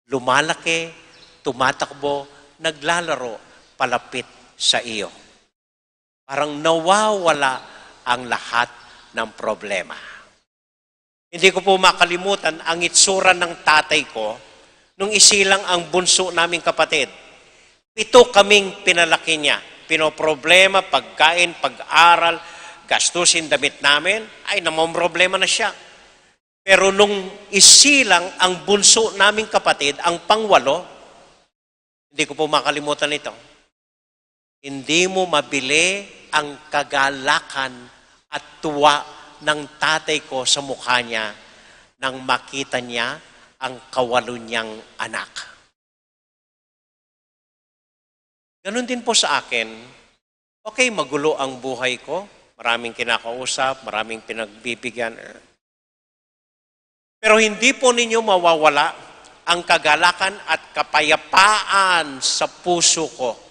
lumalaki, tumatakbo, naglalaro, palapit sa iyo. Parang nawawala ang lahat ng problema. Hindi ko po makalimutan ang itsura ng tatay ko nung isilang ang bunso naming kapatid. 7 kaming pinalaki niya. Pinoproblema, pagkain, pag-aral, gastusin damit namin, ay namomroblema na siya. Pero nung isilang ang bunso naming kapatid, ang pang-8, hindi ko po makalimutan ito. Hindi mo mabili ang kagalakan at tuwa ng tatay ko sa mukha niya nang makita niya ang 8 niyang anak. Ganon din po sa akin. Okay, magulo ang buhay ko. Maraming kinakausap, maraming pinagbibigyan. Pero hindi po ninyo mawawala ang kagalakan at kapayapaan sa puso ko.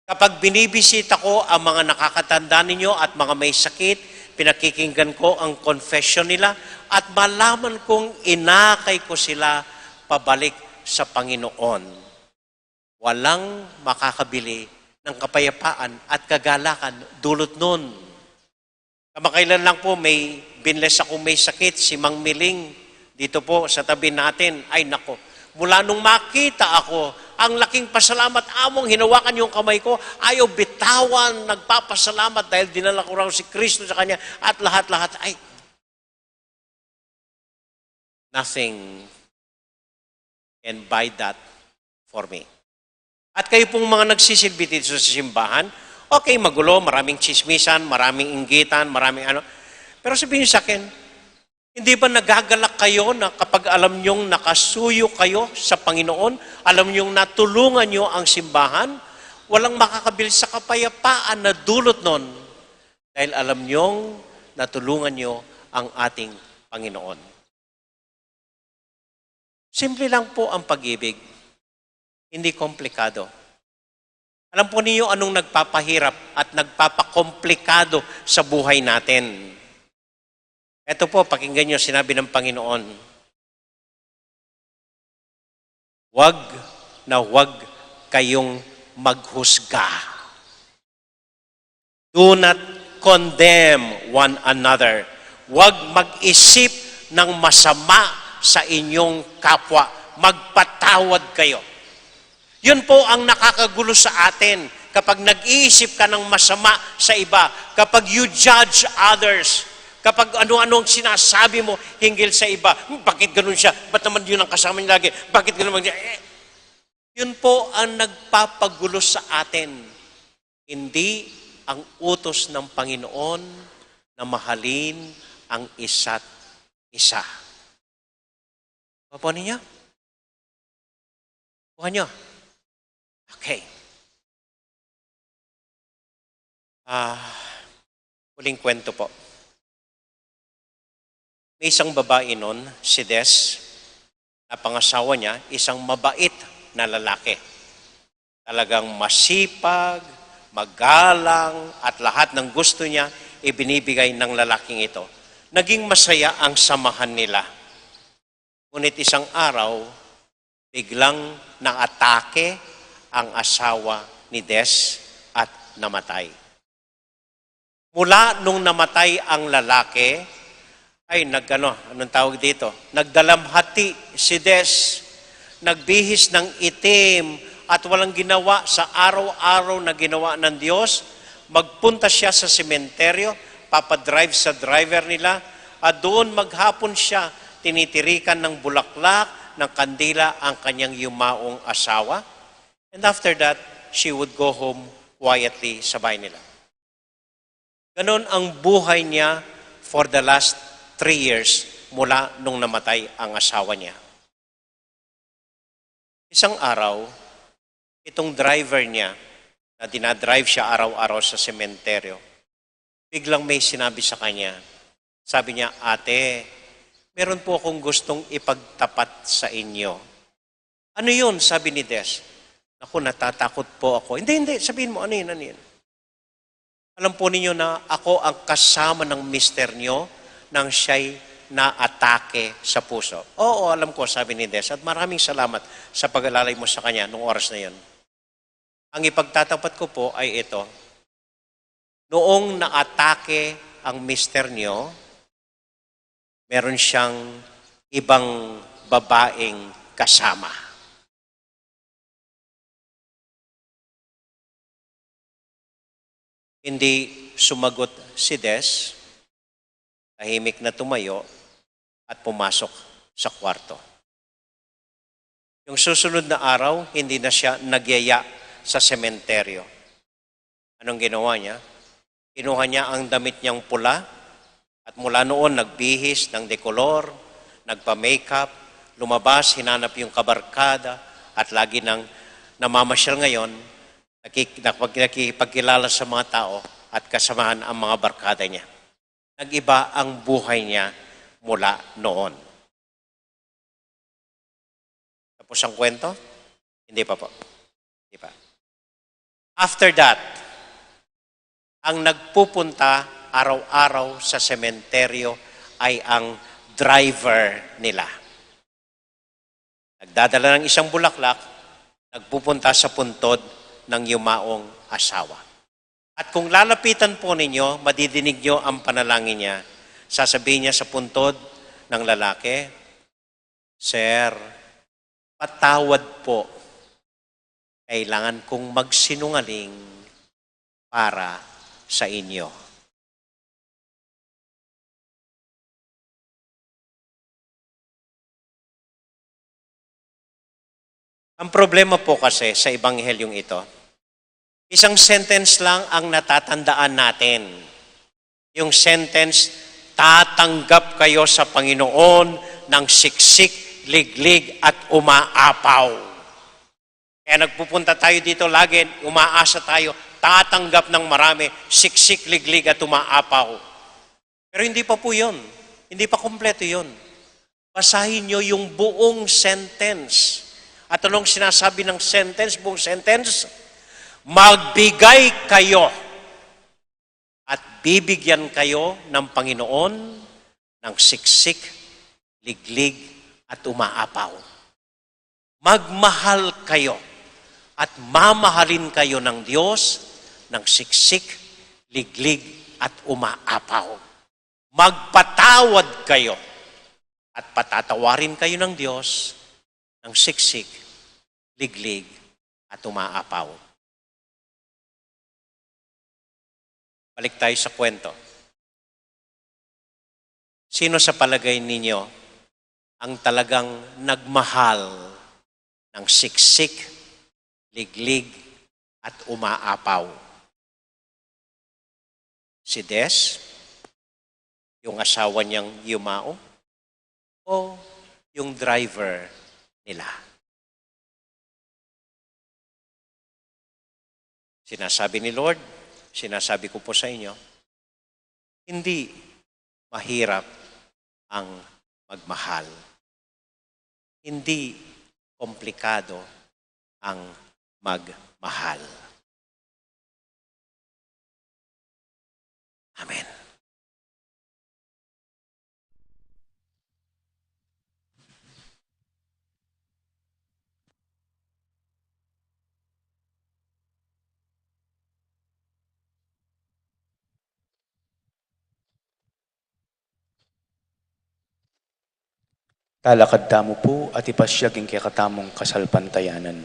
Kapag binibisita ko ang mga nakakatanda ninyo at mga may sakit, pinakikinggan ko ang confession nila at malaman kong inakay ko sila pabalik sa Panginoon. Walang makakabili ng kapayapaan at kagalakan dulot nun. Kamakailan lang po may binles ako may sakit, si Mang Miling, dito po sa tabi natin. Ay nako, mula nung makita ako, ang laking pasalamat, Among, hinawakan yung kamay ko, ayaw bitawan, nagpapasalamat dahil dinala ko raw si Kristo sa kanya at lahat-lahat ay nothing can buy that for me. At kayo pong mga nagsisilbi dito sa simbahan, okay, magulo, maraming chismisan, maraming inggitan, maraming ano. Pero sabihin niyo sa akin, hindi ba nagagalak kayo na kapag alam niyong nakasuyo kayo sa Panginoon, alam niyong natulungan niyo ang simbahan, walang makakabili sa kapayapaan na dulot nun dahil alam niyong natulungan niyo ang ating Panginoon. Simple lang po ang pag-ibig. Hindi komplikado. Alam po niyo anong nagpapahirap at nagpapakomplikado sa buhay natin. Ito po, pakinggan niyo sinabi ng Panginoon. Huwag na huwag kayong maghusga. Do not condemn one another. Huwag mag-isip ng masama sa inyong kapwa. Magpatawad kayo. Yun po ang nakakagulo sa atin kapag nag-iisip ka ng masama sa iba, kapag you judge others, kapag ano-anong sinasabi mo hinggil sa iba. Bakit ganun siya? Ba't naman yun ang kasama niya lagi? Bakit ganun siya? Yun po ang nagpapagulo sa atin. Hindi ang utos ng Panginoon na mahalin ang isa't isa. Paano niya? Kuha niyo. Okay. Huling kwento po. May isang babae nun, si Des, na pangasawa niya, isang mabait na lalaki. Talagang masipag, magalang, at lahat ng gusto niya, ibinibigay ng lalaking ito. Naging masaya ang samahan nila. Ngunit isang araw, biglang naatake ang asawa ni Des at namatay. Mula nung namatay ang lalaki, ay anong tawag dito? Nagdalamhati si Des, nagbihis ng itim at walang ginawa sa araw-araw na ginawa ng Diyos. Magpunta siya sa sementeryo, papadrive sa driver nila, at doon maghapon siya, tinitirikan ng bulaklak, ng kandila ang kanyang yumaong asawa. And after that, she would go home quietly sa bahay nila. Ganon ang buhay niya for the last 3 years mula nung namatay ang asawa niya. Isang araw, itong driver niya, na dinadrive siya araw-araw sa sementeryo, biglang may sinabi sa kanya. Sabi niya, ate, meron po akong gustong ipagtapat sa inyo. Ano yun? Sabi ni Des. Naku, natatakot po ako. Hindi, sabihin mo, ano yun? Alam po ninyo na ako ang kasama ng mister nyo nang siya'y na-atake sa puso. Oo, alam ko, sabi ni Des. At maraming salamat sa pag-alalay mo sa kanya noong oras na yun. Ang ipagtatapat ko po ay ito. Noong na-atake ang mister nyo, meron siyang ibang babaeng kasama. Hindi sumagot si Des, tahimik na tumayo at pumasok sa kwarto. Yung susunod na araw, hindi na siya nagyaya sa sementeryo. Anong ginawa niya? Kinuha niya ang damit niyang pula at mula noon nagbihis ng dekolor, nagpa-makeup, lumabas, hinanap yung kabarkada at lagi nang namamasyal ngayon, nakikipagkilala sa mga tao at kasamahan ang mga barkada niya. Nag-iba ang buhay niya mula noon. Tapos ang kwento? Hindi pa po. Hindi pa. After that, ang nagpupunta araw-araw sa sementeryo ay ang driver nila. Nagdadala ng isang bulaklak, nagpupunta sa puntod ng yumaong asawa. At kung lalapitan po ninyo, madidinig nyo ang panalangin niya. Sasabihin niya sa puntod ng lalaki, Sir, patawad po. Kailangan kong magsinungaling para sa inyo. Ang problema po kasi sa ebanghelyong ito, isang sentence lang ang natatandaan natin. Yung sentence, tatanggap kayo sa Panginoon ng siksik, liglig at umaapaw. Kaya nagpupunta tayo dito lagi, umaasa tayo, tatanggap ng marami, siksik, liglig at umaapaw. Pero hindi pa po yun. Hindi pa kompleto yun. Basahin nyo yung buong sentence. At anong sinasabi ng sentence, buong sentence? Magbigay kayo at bibigyan kayo ng Panginoon ng siksik, liglig at umaapaw. Magmahal kayo at mamahalin kayo ng Diyos ng siksik, liglig at umaapaw. magpatawad kayo at patatawarin kayo ng Diyos ng siksik, liglig, at umaapaw. Balik tayo sa kwento. Sino sa palagay ninyo ang talagang nagmahal ng siksik, liglig, at umaapaw? Si Des, yung asawa niyang Yumao, o yung driver nila? Sinasabi ni Lord, sinasabi ko po sa inyo, hindi mahirap ang magmahal. Hindi komplikado ang magmahal. Amen. Talakad tamo po at ipasyaging kakatamong kasalpantayanan.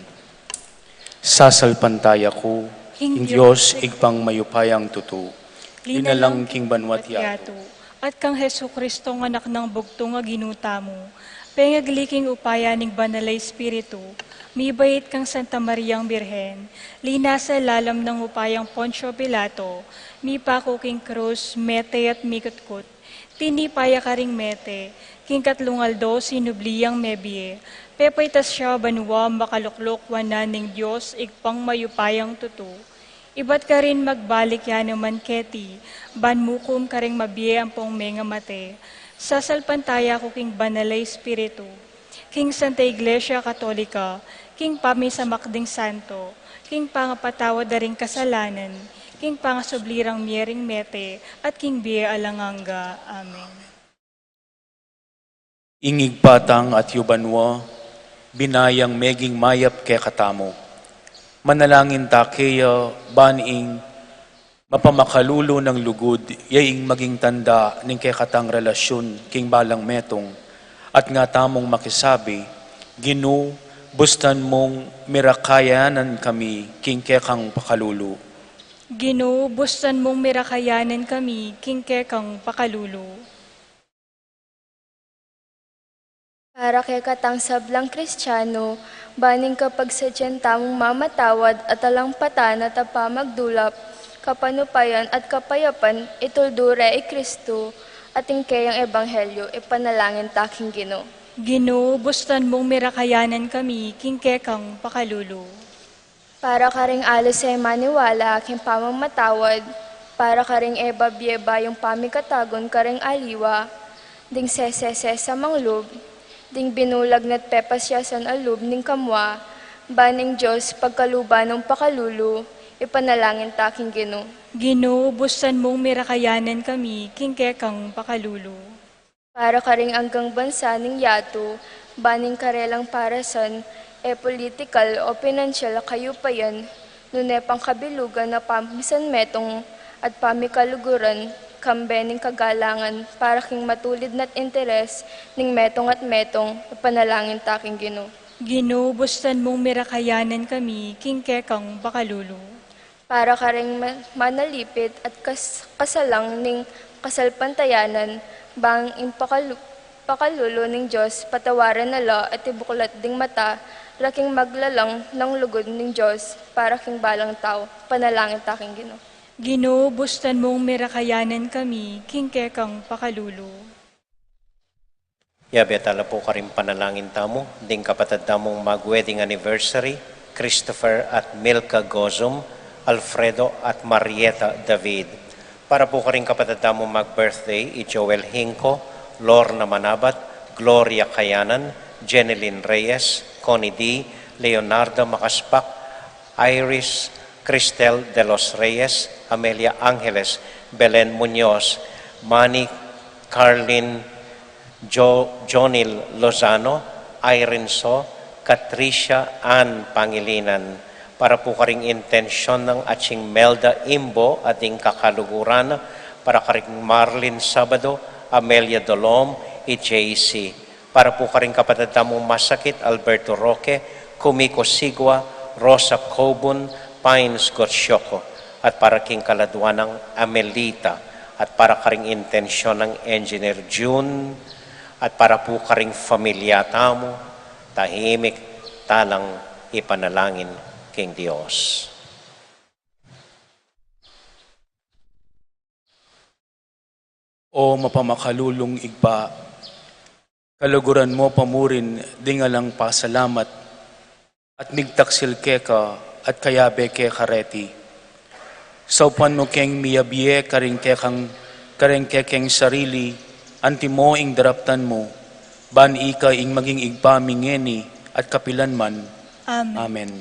Sasalpantaya ko, King in Diyos igpang mayupayang tutu, linalang king banwat yato. At kang Hesu Kristo ng anak ng bugtong nga ginuta mo, pengagliking upaya ning banalay espiritu, mibait kang Santa Mariang Birhen, lina sa lalam ng upayang Poncio Pilato, mipako king krus, mete at mikutkut, tinipaya ka ring mete, king katlungaldo sinubliyang mebie, pepaitas siya banwa makaluklok wanan ning Diyos igpang mayupayang tutu. Iba't ka rin magbalik yan naman keti, banmukum ka ring mabiye ang pong menga mate, sasalpantaya ko king banalay espiritu, king Santa Iglesia Katolika, king pami sa makding santo, king pangapatawad da ring kasalanan, king pangasublirang miering mete, at king biye alanganga. Amen. Ingig patang at yubanwa, binayang meging mayap ke katamo. Manalangin ta kaya baning mapamakalulo ng lugod, yaing maging tanda ning ke katang relasyon king balang metong, at nga tamong makisabi, Ginu, bustan mong mirakayanan kami king ke kang pakalulo. Ginoo, bustan mong mirakayanan kami, king kekang pakalulo. Para kay katang sablang Kristiyano, baning kapag sadyan tamong mamatawad at alampatan at apamagdulap, kapanupayan at kapayapan, ituldure ay Kristo, at kayang ebanghelyo, ipanalangin taking Ginoo. Ginoo, bustan mong mirakayanan kami, king kekang pakalulo. Para ka ring alos sa maniwala, aking pamamatawad, para ka ring ebabyeba yung pamikatagon ka ring aliwa, ding sesese sa manglub, ding binulag na't pepasyasan alub ning kamwa, baning Diyos pagkaluba ng pakalulo, ipanalangin taking Ginoo. Ginoo, bustan mong mirakayanan kami, king kekang pakalulo. Para ka ring anggang bansa ning yato, baning karelang parasan, political o pinansyal kayo pa yan, nune pang kabilugan na pamisan metong at pamikaluguran, kambening kagalangan, para king matulid na't interes, ning metong at metong, ipanalangin taking Ginoo. Ginoo, bustan mong mirakayanan kami, king kekang pakalulo. Para ka ring manalipit at kasalang ning kasalpantayanan, bang pakalulo ning Diyos, patawaran nala at ibuklat ding mata, raking maglalang ng lugod ning Diyos, para king balang tao, panalangin taking Ginoo. Ginoo, bustan mong mirakayanan kami, king kekang pakalulo. Yabe tala po ka rin panalangin tamo, ding kapatid tamong mag-wedding anniversary, Christopher at Milka Gozum, Alfredo at Marieta David. Para po ka rin kapatid tamong mag-birthday, Joel Hinco, Lorna Manabat, Gloria Kayanan, Jeneline Reyes, Connie D, Leonardo Makaspak, Iris Cristel de los Reyes, Amelia Angeles, Belen Muñoz, Manny Carlin Jonil Lozano, Irene So, Katricia Ann Pangilinan. Para po ka ring intensyon ng ating Melda Imbo ating kakaluguran, para karing Marlin Sabado, Amelia Dolom, JC. Para po karing kapatid namong Masakit, Alberto Roque, Kumiko Sigwa, Rosa Cobun, Pines Gotsyoko. At para king kaladwa ng Amelita. At para karing intensyon ng Engineer June. At para po karing familyata mo, tahimik talang ipanalangin king Diyos. O mapamakalulong igpa, kaluguran mo pamurin dingalang pasalamat at migtaksil keka at kayabe ke kareti. Saupan mo keng miyabye karing kekeng sarili, anti mo ing daraptan mo, ban ika ing maging igpa mingeni at kapilan man. Amen. Amen.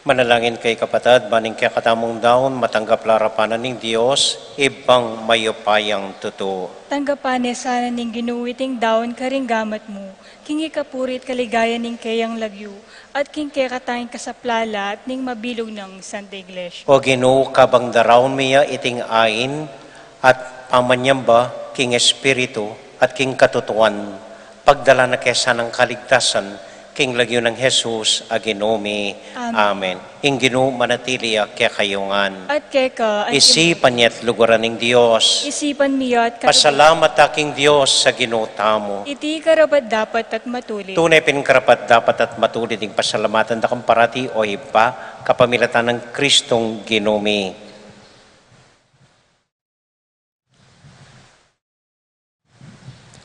Manalangin kay kapatid, baning kaya katamong daon, matanggap larapanan ng Diyos, ibang mayupayang totoo. Tanggapan sana ning ginuwiting daon karing gamat mo, kingi kapurit kaligaya ning kayang lagyo, at king kaya katanging kasaplala at ning mabilog ng Santa Iglesia. O Ginoo, kabang darawon miya iting ain, at pamanyamba king Espiritu, at king katutuan, pagdala na kesa ng kaligtasan, king lagyo ng Jesus, aginomi. Amen. Ing Ginoo manatiliya kaya kayungan. At keka, Isipan niya't lugaran ng Diyos. isipan miya at Pasalamat aking Diyos sa ginutamo. iti karapat dapat at matuloy. Tunay pinkarapat dapat at matulid ng pasalamatan da kang parati o iba kapamilatan ng Kristong ginumi.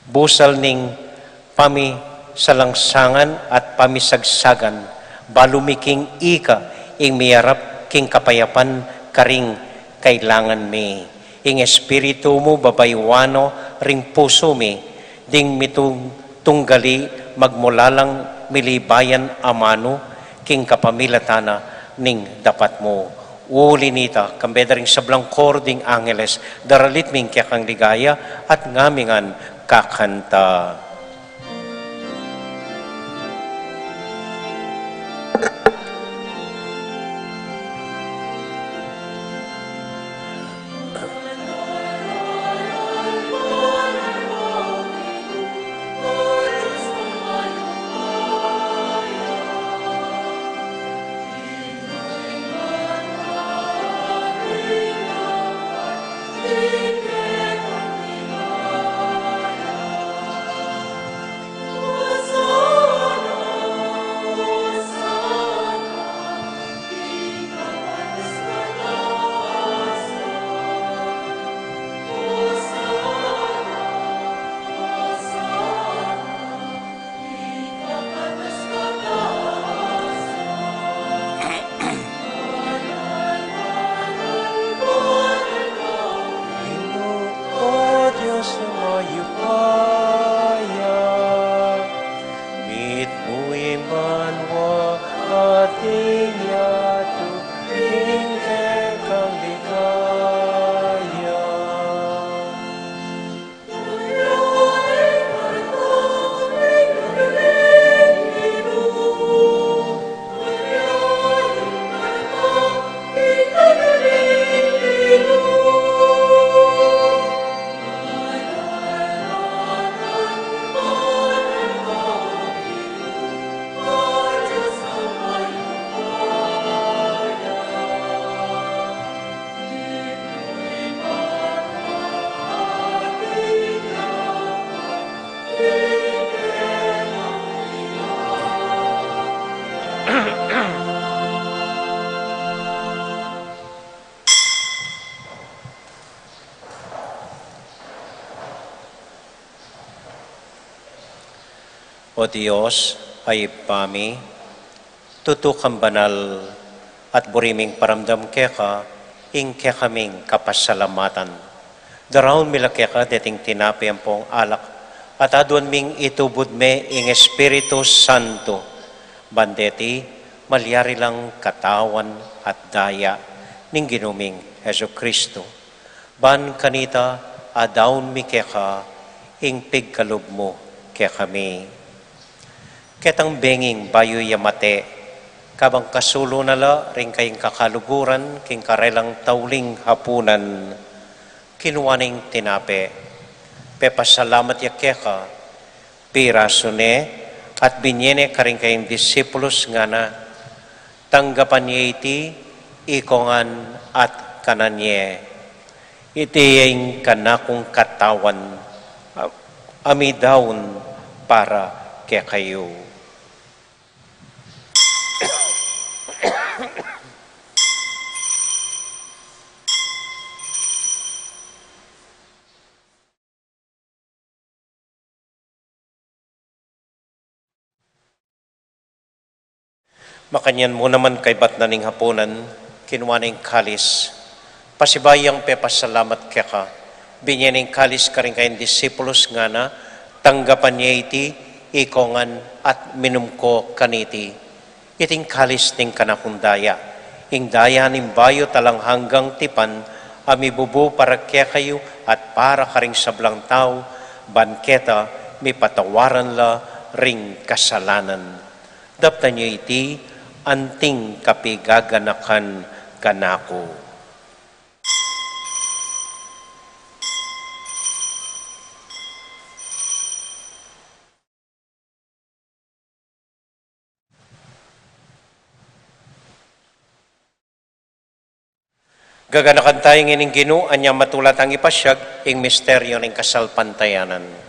Busal ning salangsangan at pamisagsagan, balumiking ika, ing miyarap king kapayapan, karing kailangan mi. Ing espiritu mo babaywano, ring puso mi, ding mitong tunggali, magmulalang milibayan amano, king kapamilatana, ning dapat mo. Uli nita, kambeda ring sablang kording angeles, daralit ming kaya kang ligaya, at ngamingan kakanta. O Diyos, ay pami, tutukang banal at buriming paramdam keka, ing kekaming kapasalamatan. Daraon mila keka deting tinapi ang pong alak, at adwan ming itubod me ing Espiritu Santo. Bandeti, malyari lang katawan at daya ning ginuming Heso Kristo. Ban kanita, adawn mi keka, ing pigkalub mo kekami. Ketang benging bayo yamate, kabang kasulo nala ring kayong kakaluguran, king karelang tauling hapunan, kinuwaning tinape, pepasalamat yakeka, pirasune, at binyene karing kayong disipulos nga na, tanggapan niya iti, ikongan at kananye, iti kanakong katawan, amidawn para kaya kayo. Makanyan mo naman kay bat na ning hapunan, kinuha na yung kalis. Pasibayang pepasalamat kaya ka. Binyaning kalis ka rin kayong disipulos nga na, tanggapan niya iti, ikongan at minumko kaniti. Iting kalis ning kanakundaya. Ing daya ning bayo talang hanggang tipan, amibubu para kaya kayo at para karing sablang tao, banketa, may patawaran la ring kasalanan. Dapta niya iti, anting kapigaganakan kanako. Gaganakan tayo ng Ginoo, anya matulat ang ipasyag, ing misteryo ng kasalpantayanan.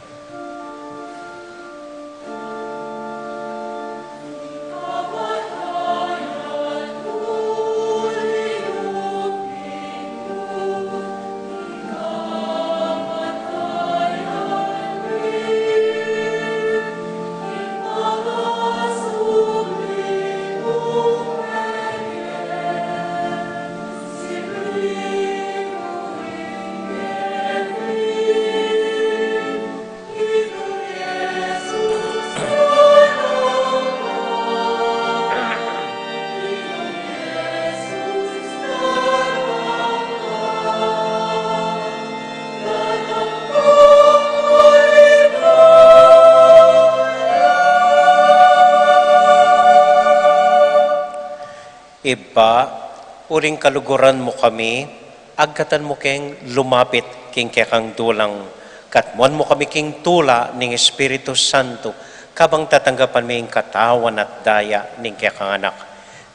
Iba, uring kaluguran mo kami, agkatan mo keng lumapit king kekang dulang, katmuan mo kami king tula ning Espiritu Santo, kabang tatanggapan mi ing katawan at daya ning kekang anak.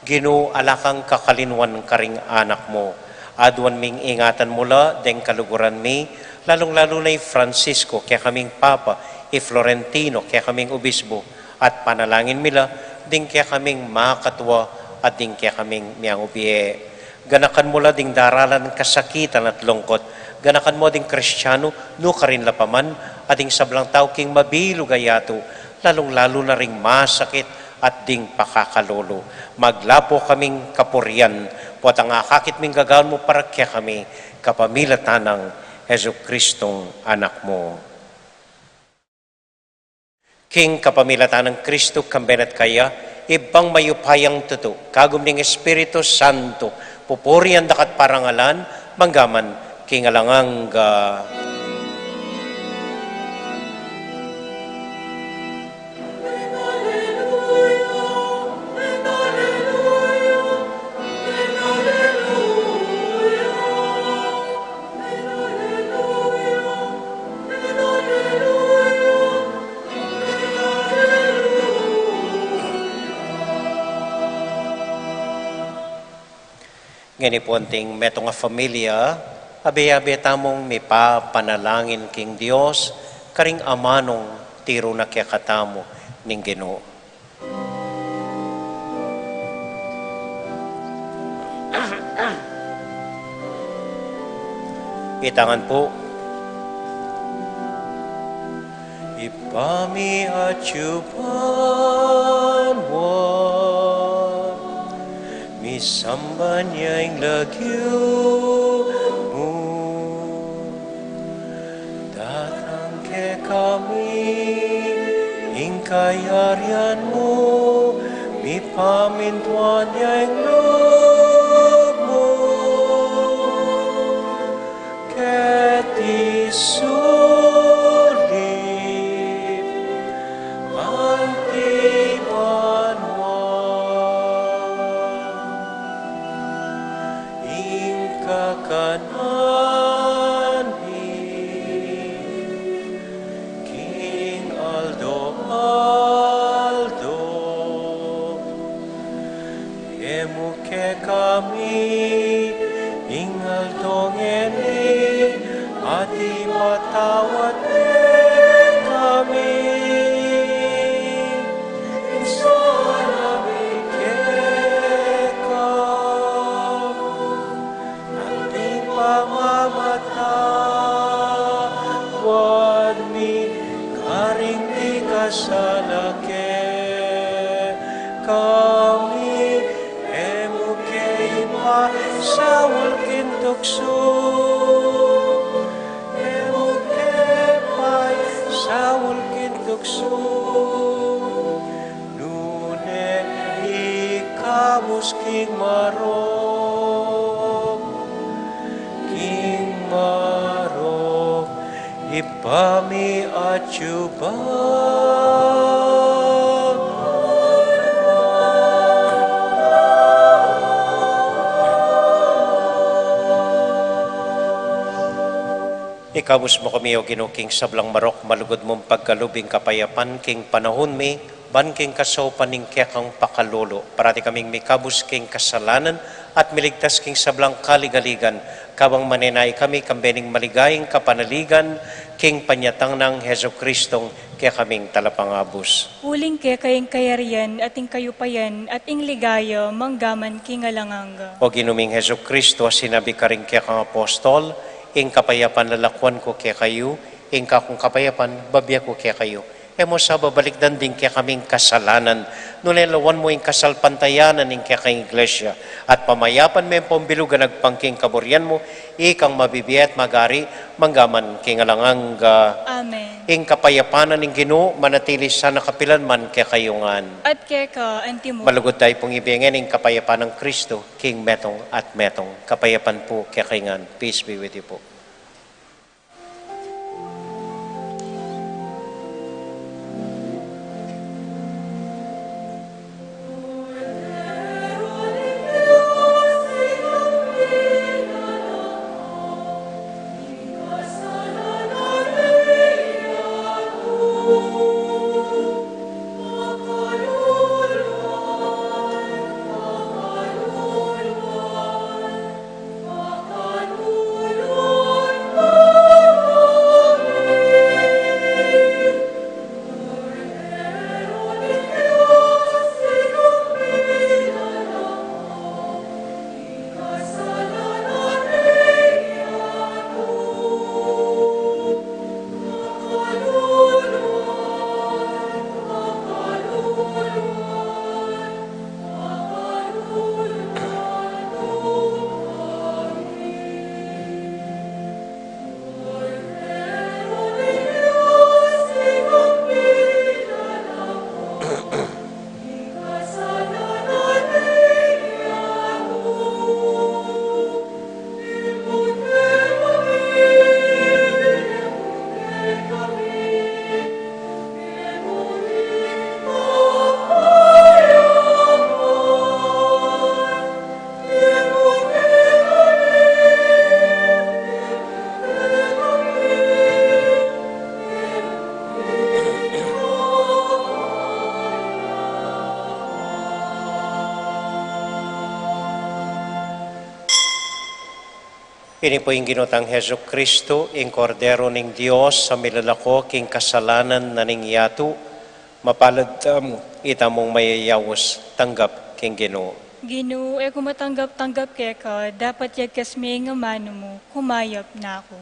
Ginoo, alakang kakalinwan karing anak mo, adwan ming ingatan mula, deng kaluguran mi, lalong-lalo na Francisco, kaya kaming Papa, Florentino, kaya kaming Obispo, at panalangin mila, ding kaya kaming makatwa, at ding kaya kaming miyang ubiye. Ganakan mo la ding daralan kasakitan at lungkot. Ganakan mo ding Kristiyano, no karin lapaman, at ding sablang tao king mabilo gayato, lalong-lalo na ring masakit at ding pakakalolo. Maglapo kaming kapurian, puwat ang akakit ming gagawin mo para kaya kami, kapamilatan ng Heso Kristong anak mo. King kapamilatan ng Kristo, kambenat kaya, ibang mayupayang tuto, kagum ning Espiritu Santo, pupurian dakat parangalan, manggaman, kingalanganga. Ngani po anting metong nga familia, abe-abe tamong may panalangin king Dios, karing amanong tiro na kaya katamo ning Ginoo. Itangan po. ipami at yupanwa, misamba niya ang lagyo mo, datang ke kami, ing kayarian mo, mipamintuan niya ang loob mo, ket isulit ang timanwa, ing kakananhi, King Aldo Aldo, emuke kami, ingal dongeni, ati patawat kami. Insana mikeka, ating pamamatawad mi, karing di kasalake kami, emuke ipa sawal kintukso, emuke pa'y sawal kintukso, nune ikamus king marok, ipami at yuban. Ikamus mo kami o Ginoo king sablang marok, malugod mong pagkalubing kapayapan, king panahon mi, ban king kasopan ning kekang pakalolo, parati kaming mikabus king kasalanan, at miligtas king sablang kaligaligan, kabang manenay kami kambening maligayang kapanaligan, king panyatang ng Heso Kristong, kaya kaming talapangabus. Uling ke kayong kayarian at ing kayupayan at ing ligaya manggaman kingalanganga. O Ginuming Heso Kristo, sinabi ka rin kaya kang apostol, ing kapayapan lalakwan ko kaya kayo, ing kakong kapayapan babya ko kaya kayo. E mo sa babalikdan din kaya kaming kasalanan, nunelawan mo ing kasalpantayanan ing kaya kang iglesia, at pamayapan mo yung pambilugan nagpangking kaburian mo, ikang mabibiyat magari, manggaman kingalanganga. Amen. Ing kapayapanan ing Ginoo, manatili sa nakapilan man kaya kayungan. At keka antimo. Malugod tayo pong ibigin ng kapayapaan ng Kristo, King Metong at Metong. Kapayapan po kaya kaingan. Peace be with you po. Ini po yung ginutang Heso Kristo, ing kordero ning Dios sa milalako king kasalanan na ning yatu, mapalad mo, itamong mayayawos, tanggap king Ginoo. Ginoo, e kumatanggap-tanggap keka, dapat yagkas may nga mano mo, kumayap na ako.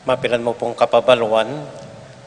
Mapilan mo pong kapabaluan,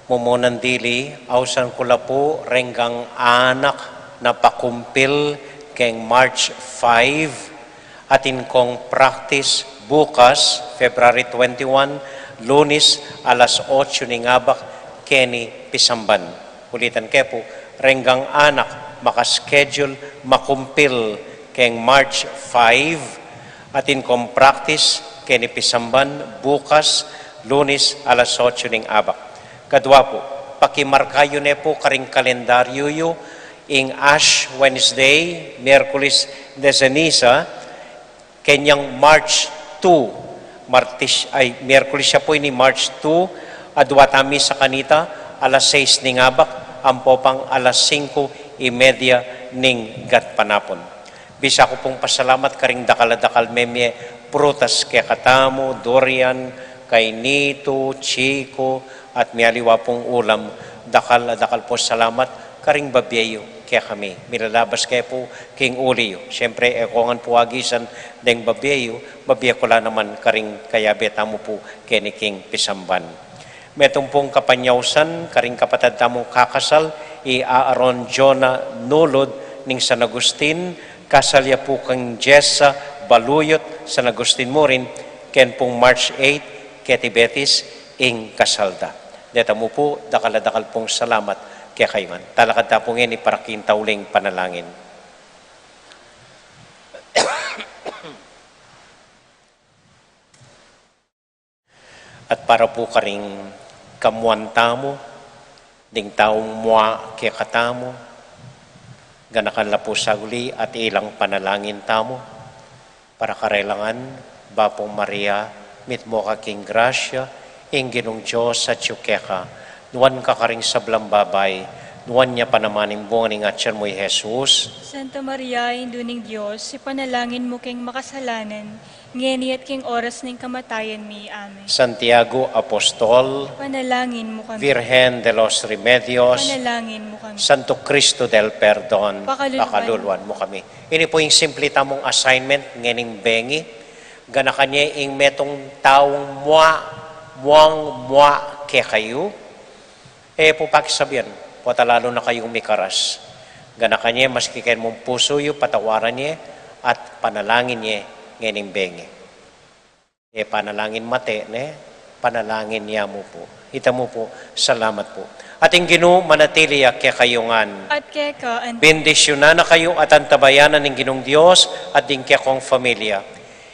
mumunan dili, ausan kula po, renggang anak na pakumpil keng March 5, atin kong practice bukas, February 21, Lunes, alas 8 ning abak, keni Pisamban. Ulitan kayo po, renggang anak, makaschedule, makumpil keng March 5, atin kong practice, keni Pisamban, bukas, Lunes, alas 8 ning abak. Kadwa po, pakimarkayo ne po karing kalendaryo yu, ing Ash Wednesday, Miyerkules de Ceniza, kenyang March 2, Miyerkules siya po ni March 2, adwa tami sa kanita, alas 6 ning abak, ampo pang alas 5:30 ning gatpanapon. Bisa ko pong pasalamat karing dakal-dakal memye, prutas kay katamo, durian, kay Nito, Chico, at miyaliwa pong ulam, dakal po salamat, karing babyeyo kaya kami. Milalabas kayo po king uliyo. Siyempre, ekongan po agisan deng babyeyo, babye ko lang naman karing kaya betamo po kay ni King Pisamban. Metong pong kapanyawsan, karing kapatid tamong kakasal, i-Aaron Jonah Nulod ning San Agustin, kasalya po kang Jessa Baluyot San Agustin mo rin, ken pong March 8, Keti Betis ing kasalda. Deta mo po, dakal pong salamat kaya kayman. Talakad na po ngayon iparakin tauling panalangin. At para po karing kamuan tamo, ding taong mua kaya katamo, ganakan la po saguli at ilang panalangin tamo, para karelangan, Bapong Maria, mit mo ka king grasya, ing ginong Diyos at yukeka, nuwan ka karing sablang babay, nuwan niya panamaning bunga ng atyan mo'y Jesus. Santa Maria, induning Diyos, ipanalangin mo king makasalanan, ngeni at king oras ng kamatayan mi. Amen. Santiago Apostol, Panalangin mo kami. Virgen de los Remedios, Panalangin mo kami. Santo Cristo del Perdon, Pakaluluan. pakaluluan mo kami. Ini po yung simple tamong assignment, ngening bengi, gana kanya ing metong taong muang ke kayo, po pakisabihan, lalo na kayong mikaras. Gana kanya, maski kayo mong puso yu, patawaran niya, at panalangin niya, ngening bengi. Panalangin mate, panalangin niya mo po. Ita mo po, salamat po. Ating Ginoo manatili kaya kayongan. At keka, Bendisyonan na kayo at antabayanan ng Ginong Diyos at din kaya kong familia.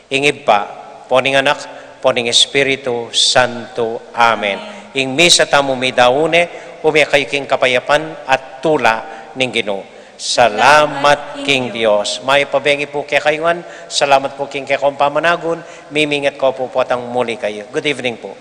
Ingib pa, poning anak, poning Espiritu Santo. Amen. Ing misa tamo may daune, umya kayo king kapayapan at tula ng Ginoo. Salamat king Diyos. May pabengi po kaya kayongan. Salamat po king kaya kong pamanagon. Mimingat ko po potang muli kayo. Good evening po.